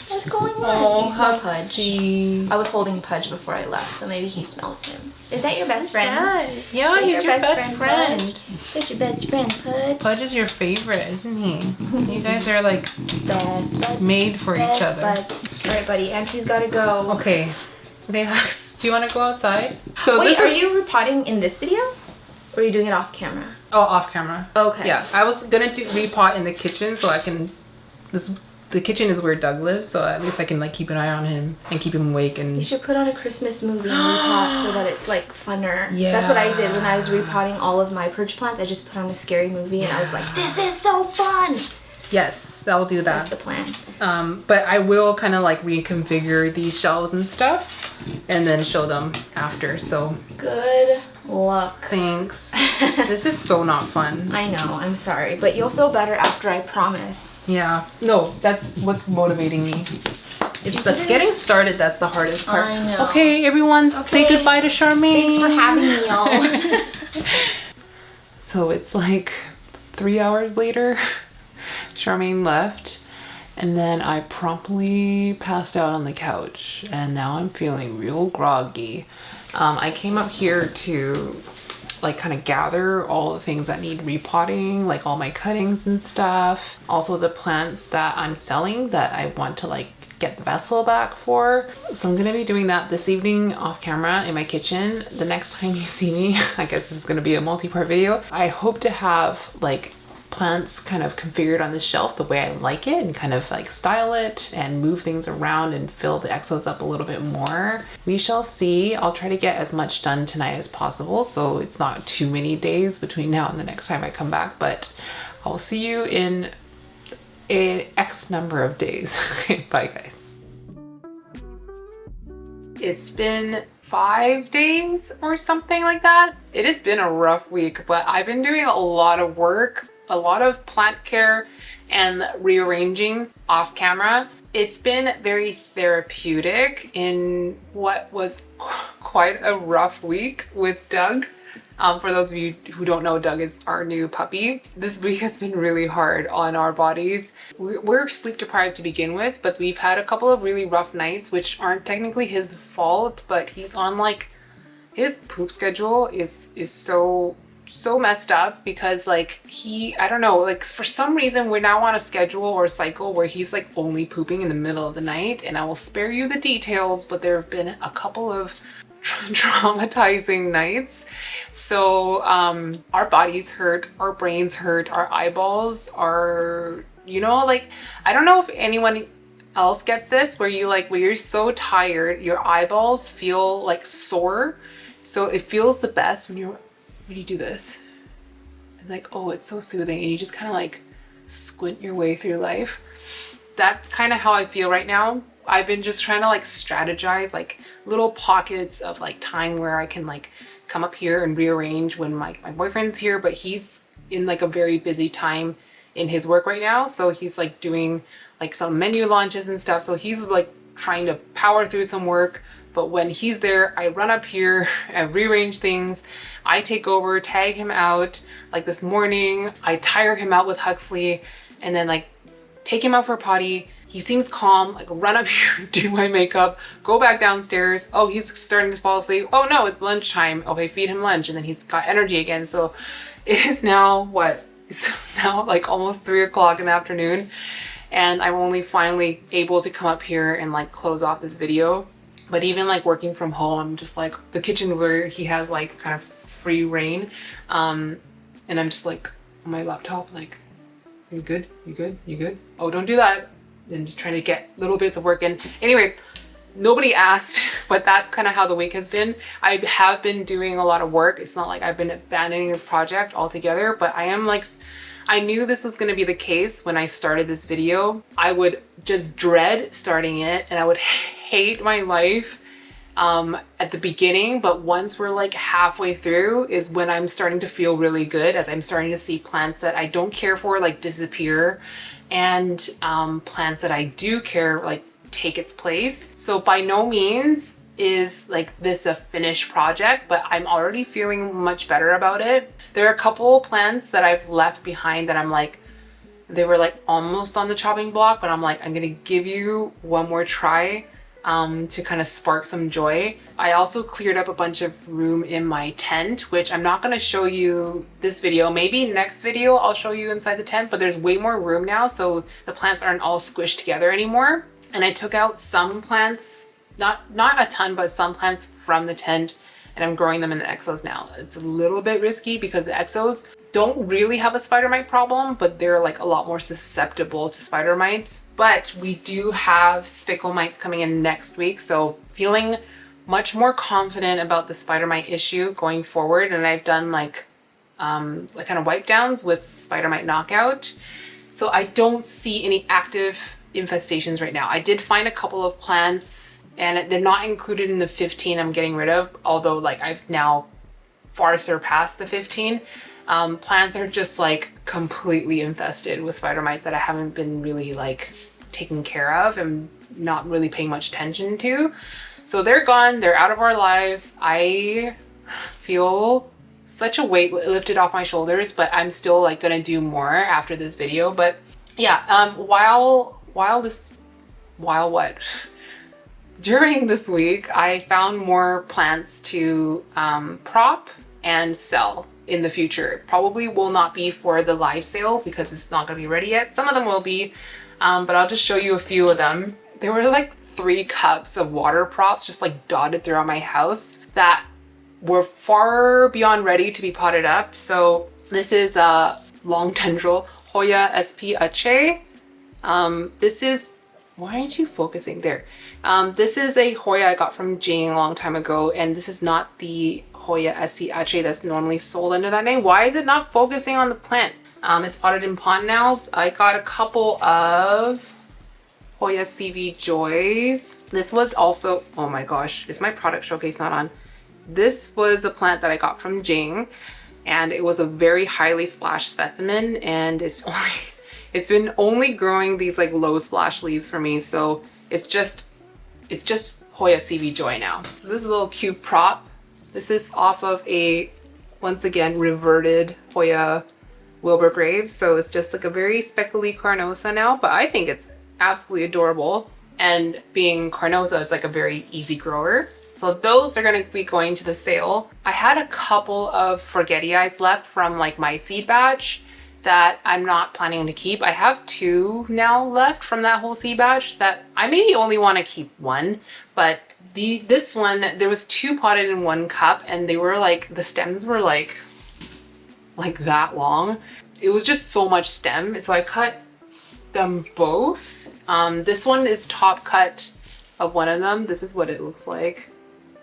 What's going on? Oh, Do you smell Pudge? Huxley. I was holding Pudge before I left, so maybe he smells him. Is that your best friend? Yeah, Is he's your best friend. Pudge? Who's your best friend, Pudge? Pudge is your favorite, isn't he? You guys are like Best buds. made for each other. Buds. All right, buddy. Auntie's got to go. Okay. Okay, Hux, do you want to go outside? So Wait, this are is... you repotting in this video? Or are you doing it off camera? Oh, off camera. Okay. Yeah, I was gonna do repot in the kitchen so I can... The kitchen is where Doug lives, so at least I can like keep an eye on him and keep him awake and... You should put on a Christmas movie and repot so that it's like funner. Yeah. That's what I did when I was repotting all of my purge plants. I just put on a scary movie and I was like, this is so fun! Yes, I'll do That's that. the plan. But I will kind of like reconfigure these shelves and stuff and then show them after, so... Good luck. Thanks. This is so not fun. I know, I'm sorry, but you'll feel better after, I promise. Yeah. No, that's what's motivating me. It's the getting started that's the hardest part. I know. Okay, everyone, say Okay. goodbye to Charmaine. Thanks for having me, y'all. So it's like 3 hours later, Charmaine left, and then I promptly passed out on the couch, and now I'm feeling real groggy. I came up here to like kind of gather all the things that need repotting, like all my cuttings and stuff. Also the plants that I'm selling that I want to like get the vessel back for. So I'm gonna be doing that this evening off camera in my kitchen. The next time you see me, I guess this is gonna be a multi-part video. I hope to have like plants kind of configured on this shelf the way I like it and kind of like style it and move things around and fill the exos up a little bit more. We shall see. I'll try to get as much done tonight as possible so it's not too many days between now and the next time I come back, but I'll see you in an X number of days. Bye guys. It's been 5 days or something like that. It has been a rough week, but I've been doing a lot of work, a lot of plant care and rearranging off camera. It's been very therapeutic in what was quite a rough week with Doug. For those of you who don't know, Doug is our new puppy. This week has been really hard on our bodies. We're sleep deprived to begin with, but we've had a couple of really rough nights, which aren't technically his fault, but he's on like, his poop schedule is so so messed up because like I don't know, like for some reason we're now on a schedule or a cycle where he's like only pooping in the middle of the night, and I will spare you the details, but there have been a couple of traumatizing nights. So our bodies hurt, our brains hurt, our eyeballs are, you know, like I don't know if anyone else gets this, where you like, where you're so tired your eyeballs feel like sore. So it feels the best when you do this and like, oh, it's so soothing, and you just kind of like squint your way through life. That's kind of how I feel right now. I've been just trying to like strategize like little pockets of like time where I can like come up here and rearrange when my boyfriend's here, but he's in like a very busy time in his work right now. So he's like doing like some menu launches and stuff. So he's like trying to power through some work. But when he's there, I run up here, I rearrange things, I take over, tag him out. Like this morning, I tire him out with Huxley and then like take him out for a potty. He seems calm, like run up here, do my makeup, go back downstairs. Oh, he's starting to fall asleep. Oh no, it's lunchtime. Okay, feed him lunch. And then he's got energy again. So it is now what? It's now like almost 3 o'clock in the afternoon. And I'm only finally able to come up here and like close off this video. But even like working from home, I'm just like the kitchen where he has like kind of free reign. And I'm just like on my laptop, like, you good? You good? You good? Oh, don't do that. And just trying to get little bits of work in. Anyways, nobody asked, but that's kind of how the week has been. I have been doing a lot of work. It's not like I've been abandoning this project altogether, but I am like, I knew this was going to be the case when I started this video. I would just dread starting it and I would hate my life at the beginning, but once we're like halfway through is when I'm starting to feel really good, as I'm starting to see plants that I don't care for like disappear, and plants that I do care like take its place. So by no means is like this a finished project, but I'm already feeling much better about it. There are a couple plants that I've left behind that I'm like, they were like almost on the chopping block, but I'm like, I'm gonna give you one more try to kind of spark some joy. I also cleared up a bunch of room in my tent, which I'm not going to show you this video. Maybe next video I'll show you inside the tent, but there's way more room now, so the plants aren't all squished together anymore. And I took out some plants, not a ton, but some plants from the tent, and I'm growing them in the exos now. It's a little bit risky because the exos don't really have a spider mite problem, but they're like a lot more susceptible to spider mites. But we do have spickle mites coming in next week, so feeling much more confident about the spider mite issue going forward. And I've done like kind of wipe downs with spider mite knockout, so I don't see any active infestations right now. I did find a couple of plants, and they're not included in the 15 I'm getting rid of, although like I've now far surpassed the 15. Plants are just like completely infested with spider mites that I haven't been really like taking care of and not really paying much attention to. So they're gone, they're out of our lives. I feel such a weight lifted off my shoulders, but I'm still like gonna do more after this video. But yeah, while what? During this week, I found more plants to prop and sell in the future. It probably will not be for the live sale because it's not going to be ready yet. Some of them will be, but I'll just show you a few of them. There were like 3 cups of water props just like dotted throughout my house that were far beyond ready to be potted up. So this is a long tendril Hoya sp Ache. This is, why aren't you focusing there? This is a Hoya I got from Jing a long time ago, and this is not the Hoya sp Ache that's normally sold under that name. Why is it not focusing on the plant? It's potted in pot now. I got a couple of Hoya CV Joys. This was also, oh my gosh, is my product showcase not on? This was a plant that I got from Jing, and it was a very highly splashed specimen, and it's been only growing these like low splash leaves for me, so it's just Hoya CV Joy now. So this is a little cute prop. This is off of a, once again, reverted Hoya Wilbur Graves. So it's just like a very speckly carnosa now, but I think it's absolutely adorable. And being carnosa, it's like a very easy grower. So those are going to be going to the sale. I had a couple of forgetti-eyes left from like my seed batch that I'm not planning to keep. I have 2 now left from that whole seed batch that I maybe only want to keep 1, but this one, there was 2 potted in 1 cup, and they were like, the stems were like that long. It was just so much stem, so I cut them both. This one is top cut of one of them. This is what it looks like.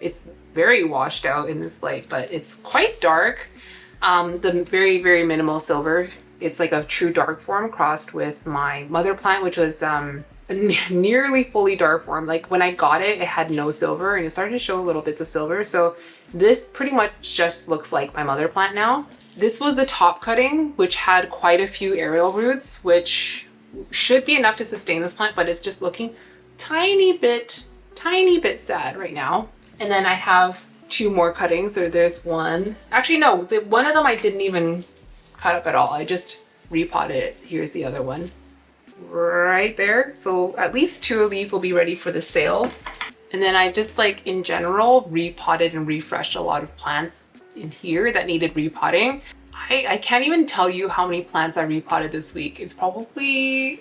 It's very washed out in this light, but it's quite dark. The very, very minimal silver. It's like a true dark form crossed with my mother plant, which was nearly fully dark form. Like when I got it, it had no silver, and it started to show little bits of silver. So this pretty much just looks like my mother plant now. This was the top cutting, which had quite a few aerial roots, which should be enough to sustain this plant, but it's just looking tiny bit sad right now. And then I have 2 more cuttings. So there's one. Actually, no, one of them I didn't even cut up at all. I just repotted it. Here's the other one right there. So at least 2 of these will be ready for the sale. And then I just like in general repotted and refreshed a lot of plants in here that needed repotting. I can't even tell you how many plants I repotted this week. It's probably,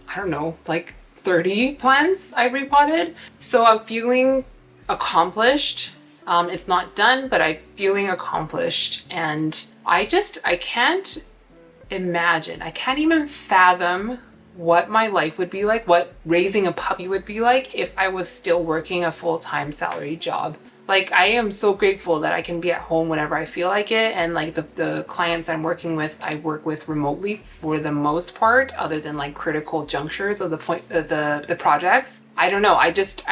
I don't know, like 30 plants I repotted. So I'm feeling accomplished. It's not done, but I'm feeling accomplished. And I can't imagine, I can't even fathom what my life would be like, what raising a puppy would be like if I was still working a full-time salary job. Like, I am so grateful that I can be at home whenever I feel like it. And like the clients I'm working with, I work with remotely for the most part, other than like critical junctures of the projects. I don't know. I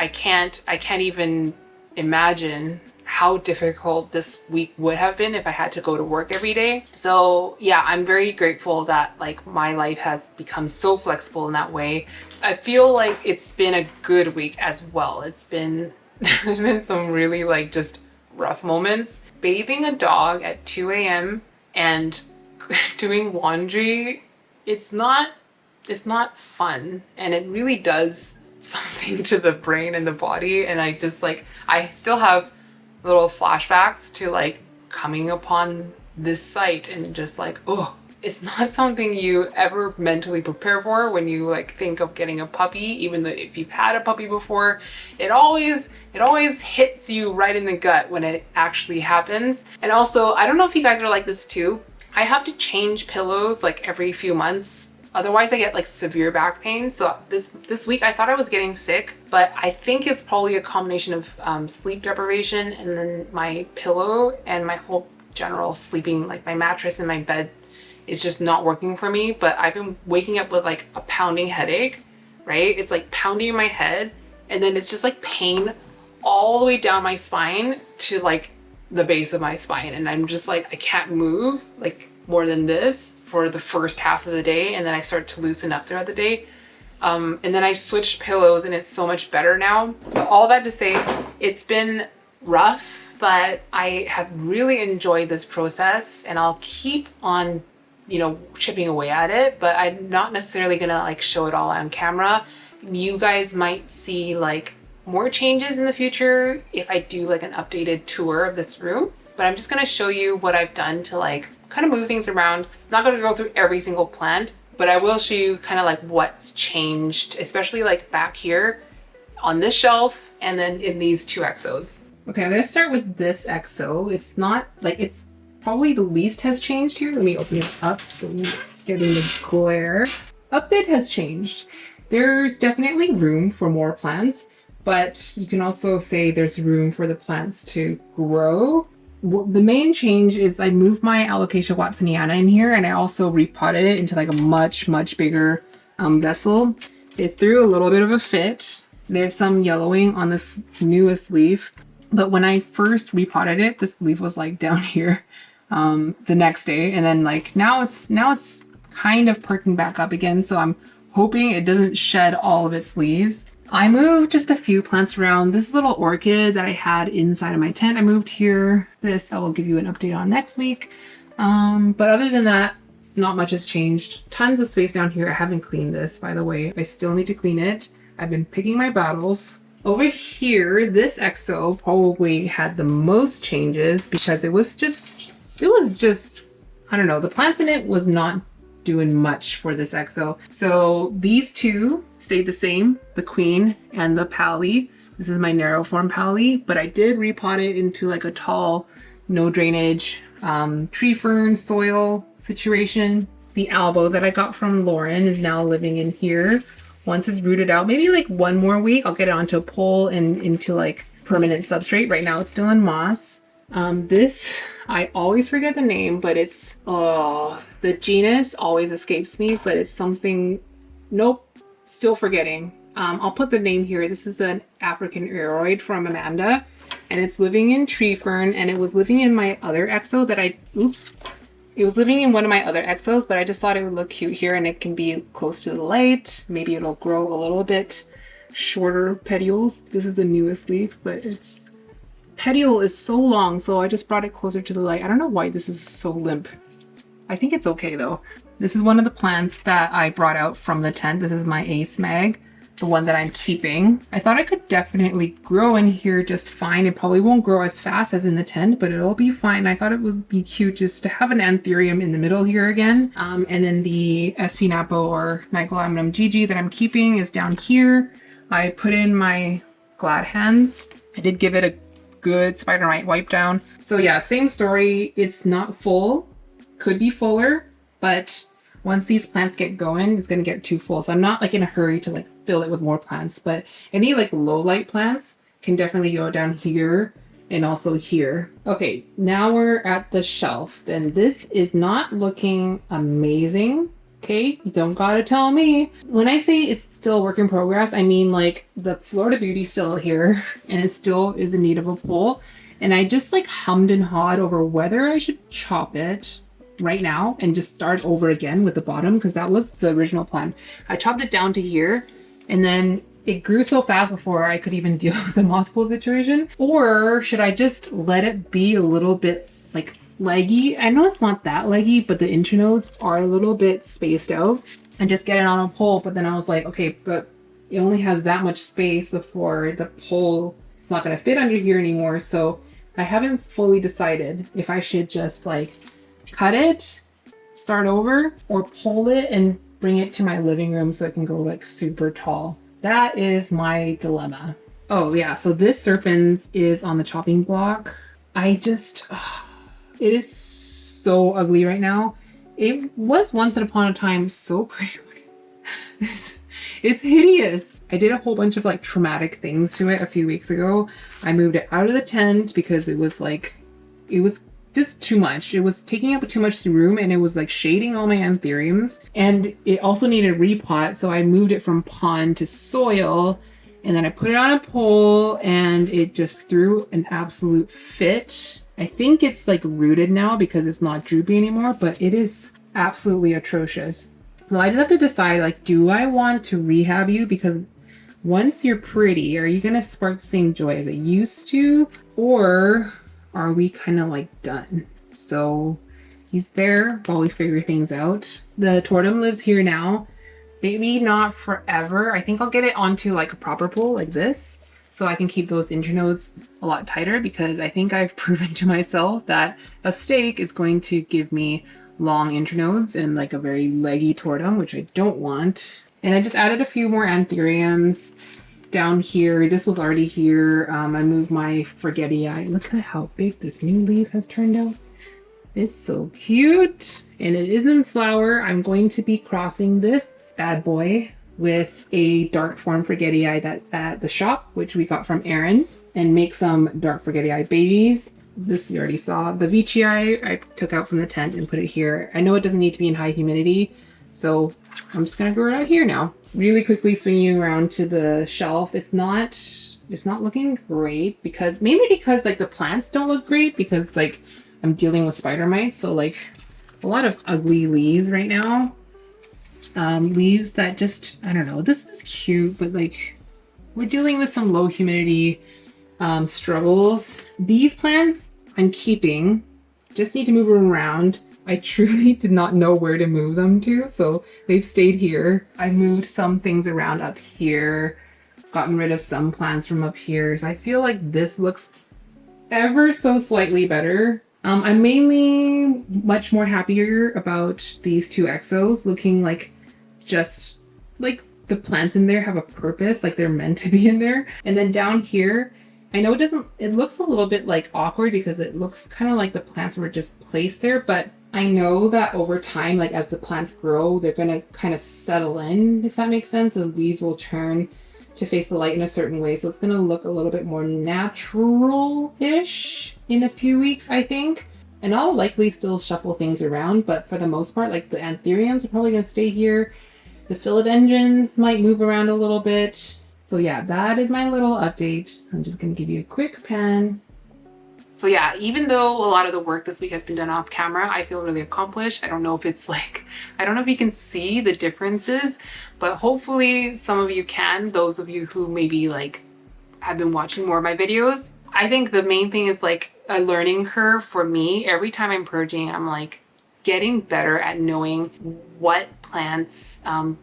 can't even imagine how difficult this week would have been if I had to go to work every day. So yeah, I'm very grateful that like my life has become so flexible in that way. I feel like it's been a good week as well. There's been some really like just rough moments. Bathing a dog at 2 a.m. and doing laundry, it's not fun, and it really does something to the brain and the body. And I still have little flashbacks to like coming upon this site and just like, oh, it's not something you ever mentally prepare for when you like think of getting a puppy. Even though if you've had a puppy before, it always hits you right in the gut when it actually happens. And also, I don't know if you guys are like this too. I have to change pillows like every few months. Otherwise I get like severe back pain. So this week I thought I was getting sick, but I think it's probably a combination of sleep deprivation and then my pillow and my whole general sleeping, like my mattress and my bed is just not working for me. But I've been waking up with like a pounding headache, right? It's like pounding in my head, and then it's just like pain all the way down my spine to like the base of my spine. And I'm just like, I can't move like more than this for the first half of the day, and then I start to loosen up throughout the day. And then I switched pillows and it's so much better now. But all that to say, it's been rough, but I have really enjoyed this process, and I'll keep on, chipping away at it, but I'm not necessarily gonna like show it all on camera. You guys might see like more changes in the future if I do like an updated tour of this room, but I'm just gonna show you what I've done to like kind of move things around. I'm not going to go through every single plant, but I will show you kind of like what's changed, especially like back here on this shelf and then in these 2 exos. Okay, I'm going to start with this exo. It's not like, it's probably the least has changed here. Let me open it up so it's getting the glare. A bit has changed. There's definitely room for more plants, but you can also say there's room for the plants to grow. The main change is I moved my Alocasia watsoniana in here, and I also repotted it into like a much bigger vessel. It threw a little bit of a fit. There's some yellowing on this newest leaf, but when I first repotted it, this leaf was like down here the next day, and then like now it's kind of perking back up again. So I'm hoping it doesn't shed all of its leaves. I moved just a few plants around. This little orchid that I had inside of my tent, I moved here. This I will give you an update on next week. But other than that, not much has changed. Tons of space down here. I haven't cleaned this, by the way. I still need to clean it. I've been picking my battles. Over here, this EXO probably had the most changes because it was just, I don't know, the plants in it was not doing much for this EXO. So these two stayed the same, the queen and the pally. This is my narrow form pally, but I did repot it into like a tall, no drainage, tree fern soil situation. The albo that I got from Lauren is now living in here. Once it's rooted out, maybe like one more week, I'll get it onto a pole and into like permanent substrate. Right now it's still in moss. This, I always forget the name, but it's, the genus always escapes me, but it's something, nope, still forgetting. I'll put the name here. This is an African aeroid from Amanda, and it's living in tree fern, and it was living in my other exo that it was living in one of my other exos, but I just thought it would look cute here, and it can be close to the light. Maybe it'll grow a little bit shorter petioles. This is the newest leaf, but its petiole is so long, so I just brought it closer to the light. I don't know why this is so limp. I think it's okay though. This is one of the plants that I brought out from the tent. This is my Ace Mag, the one that I'm keeping. I thought it could definitely grow in here just fine. It probably won't grow as fast as in the tent, but it'll be fine. I thought it would be cute just to have an anthurium in the middle here again. And then the SP Napo or Nicolamnum GG that I'm keeping is down here. I put in my glad hands. I did give it a good spider mite wipe down. So yeah, same story. It's not full, could be fuller, but once these plants get going, it's going to get too full. So I'm not like in a hurry to like fill it with more plants, but any like low light plants can definitely go down here and also here. Okay, now we're at the shelf. Then this is not looking amazing. Okay, you don't gotta tell me. When I say it's still a work in progress, I mean like the Florida Beauty's still here and it still is in need of a pull. And I just like hummed and hawed over whether I should chop it right now and just start over again with the bottom, because that was the original plan. I chopped it down to here and then it grew so fast before I could even deal with the moss pool situation. Or should I just let it be a little bit like leggy? I know it's not that leggy, but the internodes are a little bit spaced out, and just get it on a pole. But then I was like, okay, but it only has that much space before the pole is not going to fit under here anymore. So I haven't fully decided if I should just like cut it, start over, or pull it and bring it to my living room so it can grow like super tall. That is my dilemma. Oh yeah, so this Serpens is on the chopping block. It is so ugly right now. It was once upon a time so pretty. It's hideous. I did a whole bunch of like traumatic things to it a few weeks ago. I moved it out of the tent because it was just too much. It was taking up too much room, and it was like shading all my anthuriums, and it also needed repot. So I moved it from pond to soil, and then I put it on a pole, and it just threw an absolute fit. I think it's like rooted now because it's not droopy anymore, but it is absolutely atrocious. So I just have to decide, like, do I want to rehab you? Because once you're pretty, are you going to spark the same joy as it used to? Or are we kind of like done? So he's there while we figure things out. The Torum lives here now. Maybe not forever. I think I'll get it onto like a proper pole like this, so I can keep those internodes a lot tighter, because I think I've proven to myself that a stake is going to give me long internodes and like a very leggy Torum, which I don't want. And I just added a few more anthuriums down here. This was already here. I moved my forgetii. Look at how big this new leaf has turned out. It's so cute. And it is in flower. I'm going to be crossing this bad boy with a dark form forgetii that's at the shop, which we got from Erin, and make some dark forgetii babies. This you already saw. The veitchii I took out from the tent and put it here. I know it doesn't need to be in high humidity, so I'm just gonna grow it out here now. Really quickly swinging around to the shelf. It's not looking great, because mainly because like the plants don't look great, because like I'm dealing with spider mites, so like a lot of ugly leaves right now. Leaves that just, I don't know, this is cute, but like we're dealing with some low humidity struggles. These plants I'm keeping, just need to move them around. I truly did not know where to move them to, so they've stayed here. I moved some things around up here. gotten rid of some plants from up here. So I feel like this looks ever so slightly better. I'm mainly much more happier about these two exos looking like just like the plants in there have a purpose, like they're meant to be in there. And then down here, I know it looks a little bit like awkward because it looks kind of like the plants were just placed there, but I know that over time, like as the plants grow, they're gonna kind of settle in, if that makes sense. The leaves will turn to face the light in a certain way. So it's gonna look a little bit more natural-ish in a few weeks, I think. And I'll likely still shuffle things around, but for the most part, like the anthuriums are probably gonna stay here. The philodendrons might move around a little bit. So yeah, that is my little update. I'm just gonna give you a quick pan. So yeah, even though a lot of the work this week has been done off camera, I feel really accomplished. I don't know if it's like, I don't know if you can see the differences, but hopefully some of you can, those of you who maybe like have been watching more of my videos. I think the main thing is like a learning curve for me. Every time I'm purging, I'm like getting better at knowing what plants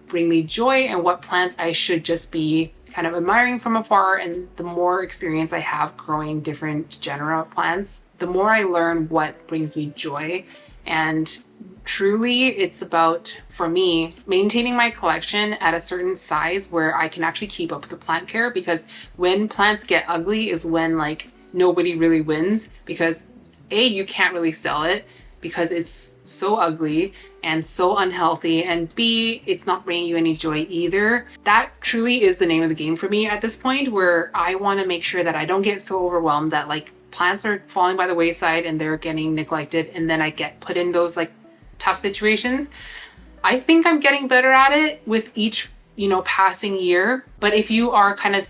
bring me joy and what plants I should just be kind of admiring from afar. And the more experience I have growing different genera of plants, the more I learn what brings me joy. And truly it's about, for me, maintaining my collection at a certain size where I can actually keep up with the plant care, because when plants get ugly is when like nobody really wins, because A, you can't really sell it because it's so ugly and so unhealthy, and B, it's not bringing you any joy either. That truly is the name of the game for me at this point, where I want to make sure that I don't get so overwhelmed that like plants are falling by the wayside and they're getting neglected, and then I get put in those like tough situations. I think I'm getting better at it with each, you know, passing year. But if you are kind of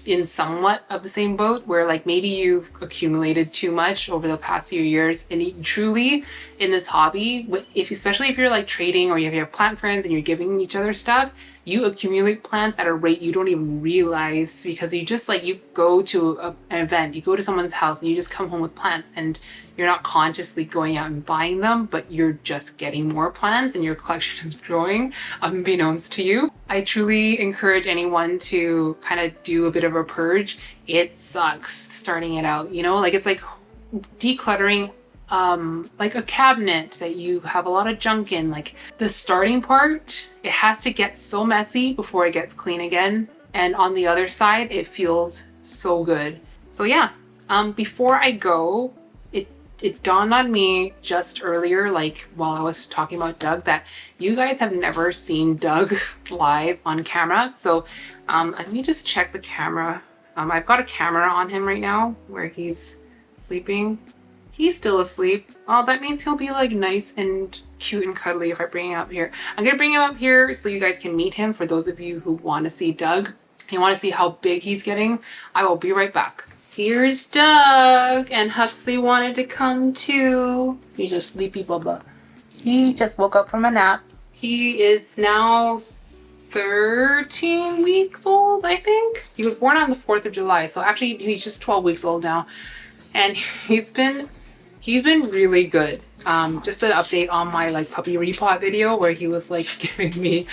in somewhat of the same boat where like maybe you've accumulated too much over the past few years, and you truly in this hobby, especially if you're like trading or you have your plant friends and you're giving each other stuff, you accumulate plants at a rate you don't even realize, because you just like, you go to an event, you go to someone's house and you just come home with plants, and you're not consciously going out and buying them, but you're just getting more plants and your collection is growing unbeknownst to you. I truly encourage anyone to kind of do a bit of a purge. It sucks starting it out, you know, like it's like decluttering like a cabinet that you have a lot of junk in. Like the starting part, it has to get so messy before it gets clean again, and on the other side it feels so good. So yeah, before I go, it dawned on me just earlier, like while I was talking about Doug, that you guys have never seen Doug live on camera. So let me just check the camera. I've got a camera on him right now where he's sleeping. He's still asleep. Oh, that means he'll be like nice and cute and cuddly if I bring him up here. I'm gonna bring him up here so you guys can meet him. For those of you who want to see Doug, you want to see how big he's getting, I will be right back. Here's Doug, and Huxley wanted to come too. He's a sleepy bubba. He just woke up from a nap. He is now 13 weeks old, I think. He was born on the 4th of July, so actually he's just 12 weeks old now. And he's been really good. Just an update on my like puppy repot video where he was like giving me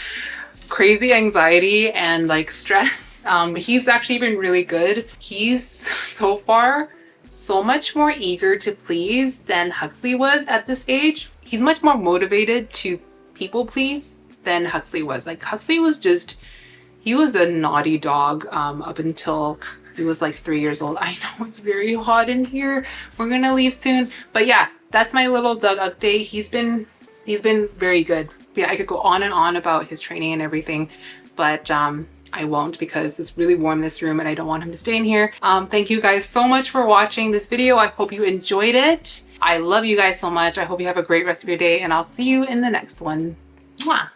crazy anxiety and like stress. He's actually been really good. He's so far so much more eager to please than Huxley was at this age. He's much more motivated to people please than Huxley was. Like Huxley was just, he was a naughty dog up until he was like 3 years old. I know it's very hot in here. We're gonna leave soon. But yeah, that's my little Doug update. He's been very good. Yeah, I could go on and on about his training and everything, but I won't, because it's really warm in this room and I don't want him to stay in here. Thank you guys so much for watching this video. I hope you enjoyed it. I love you guys so much. I hope you have a great rest of your day, and I'll see you in the next one. Mwah.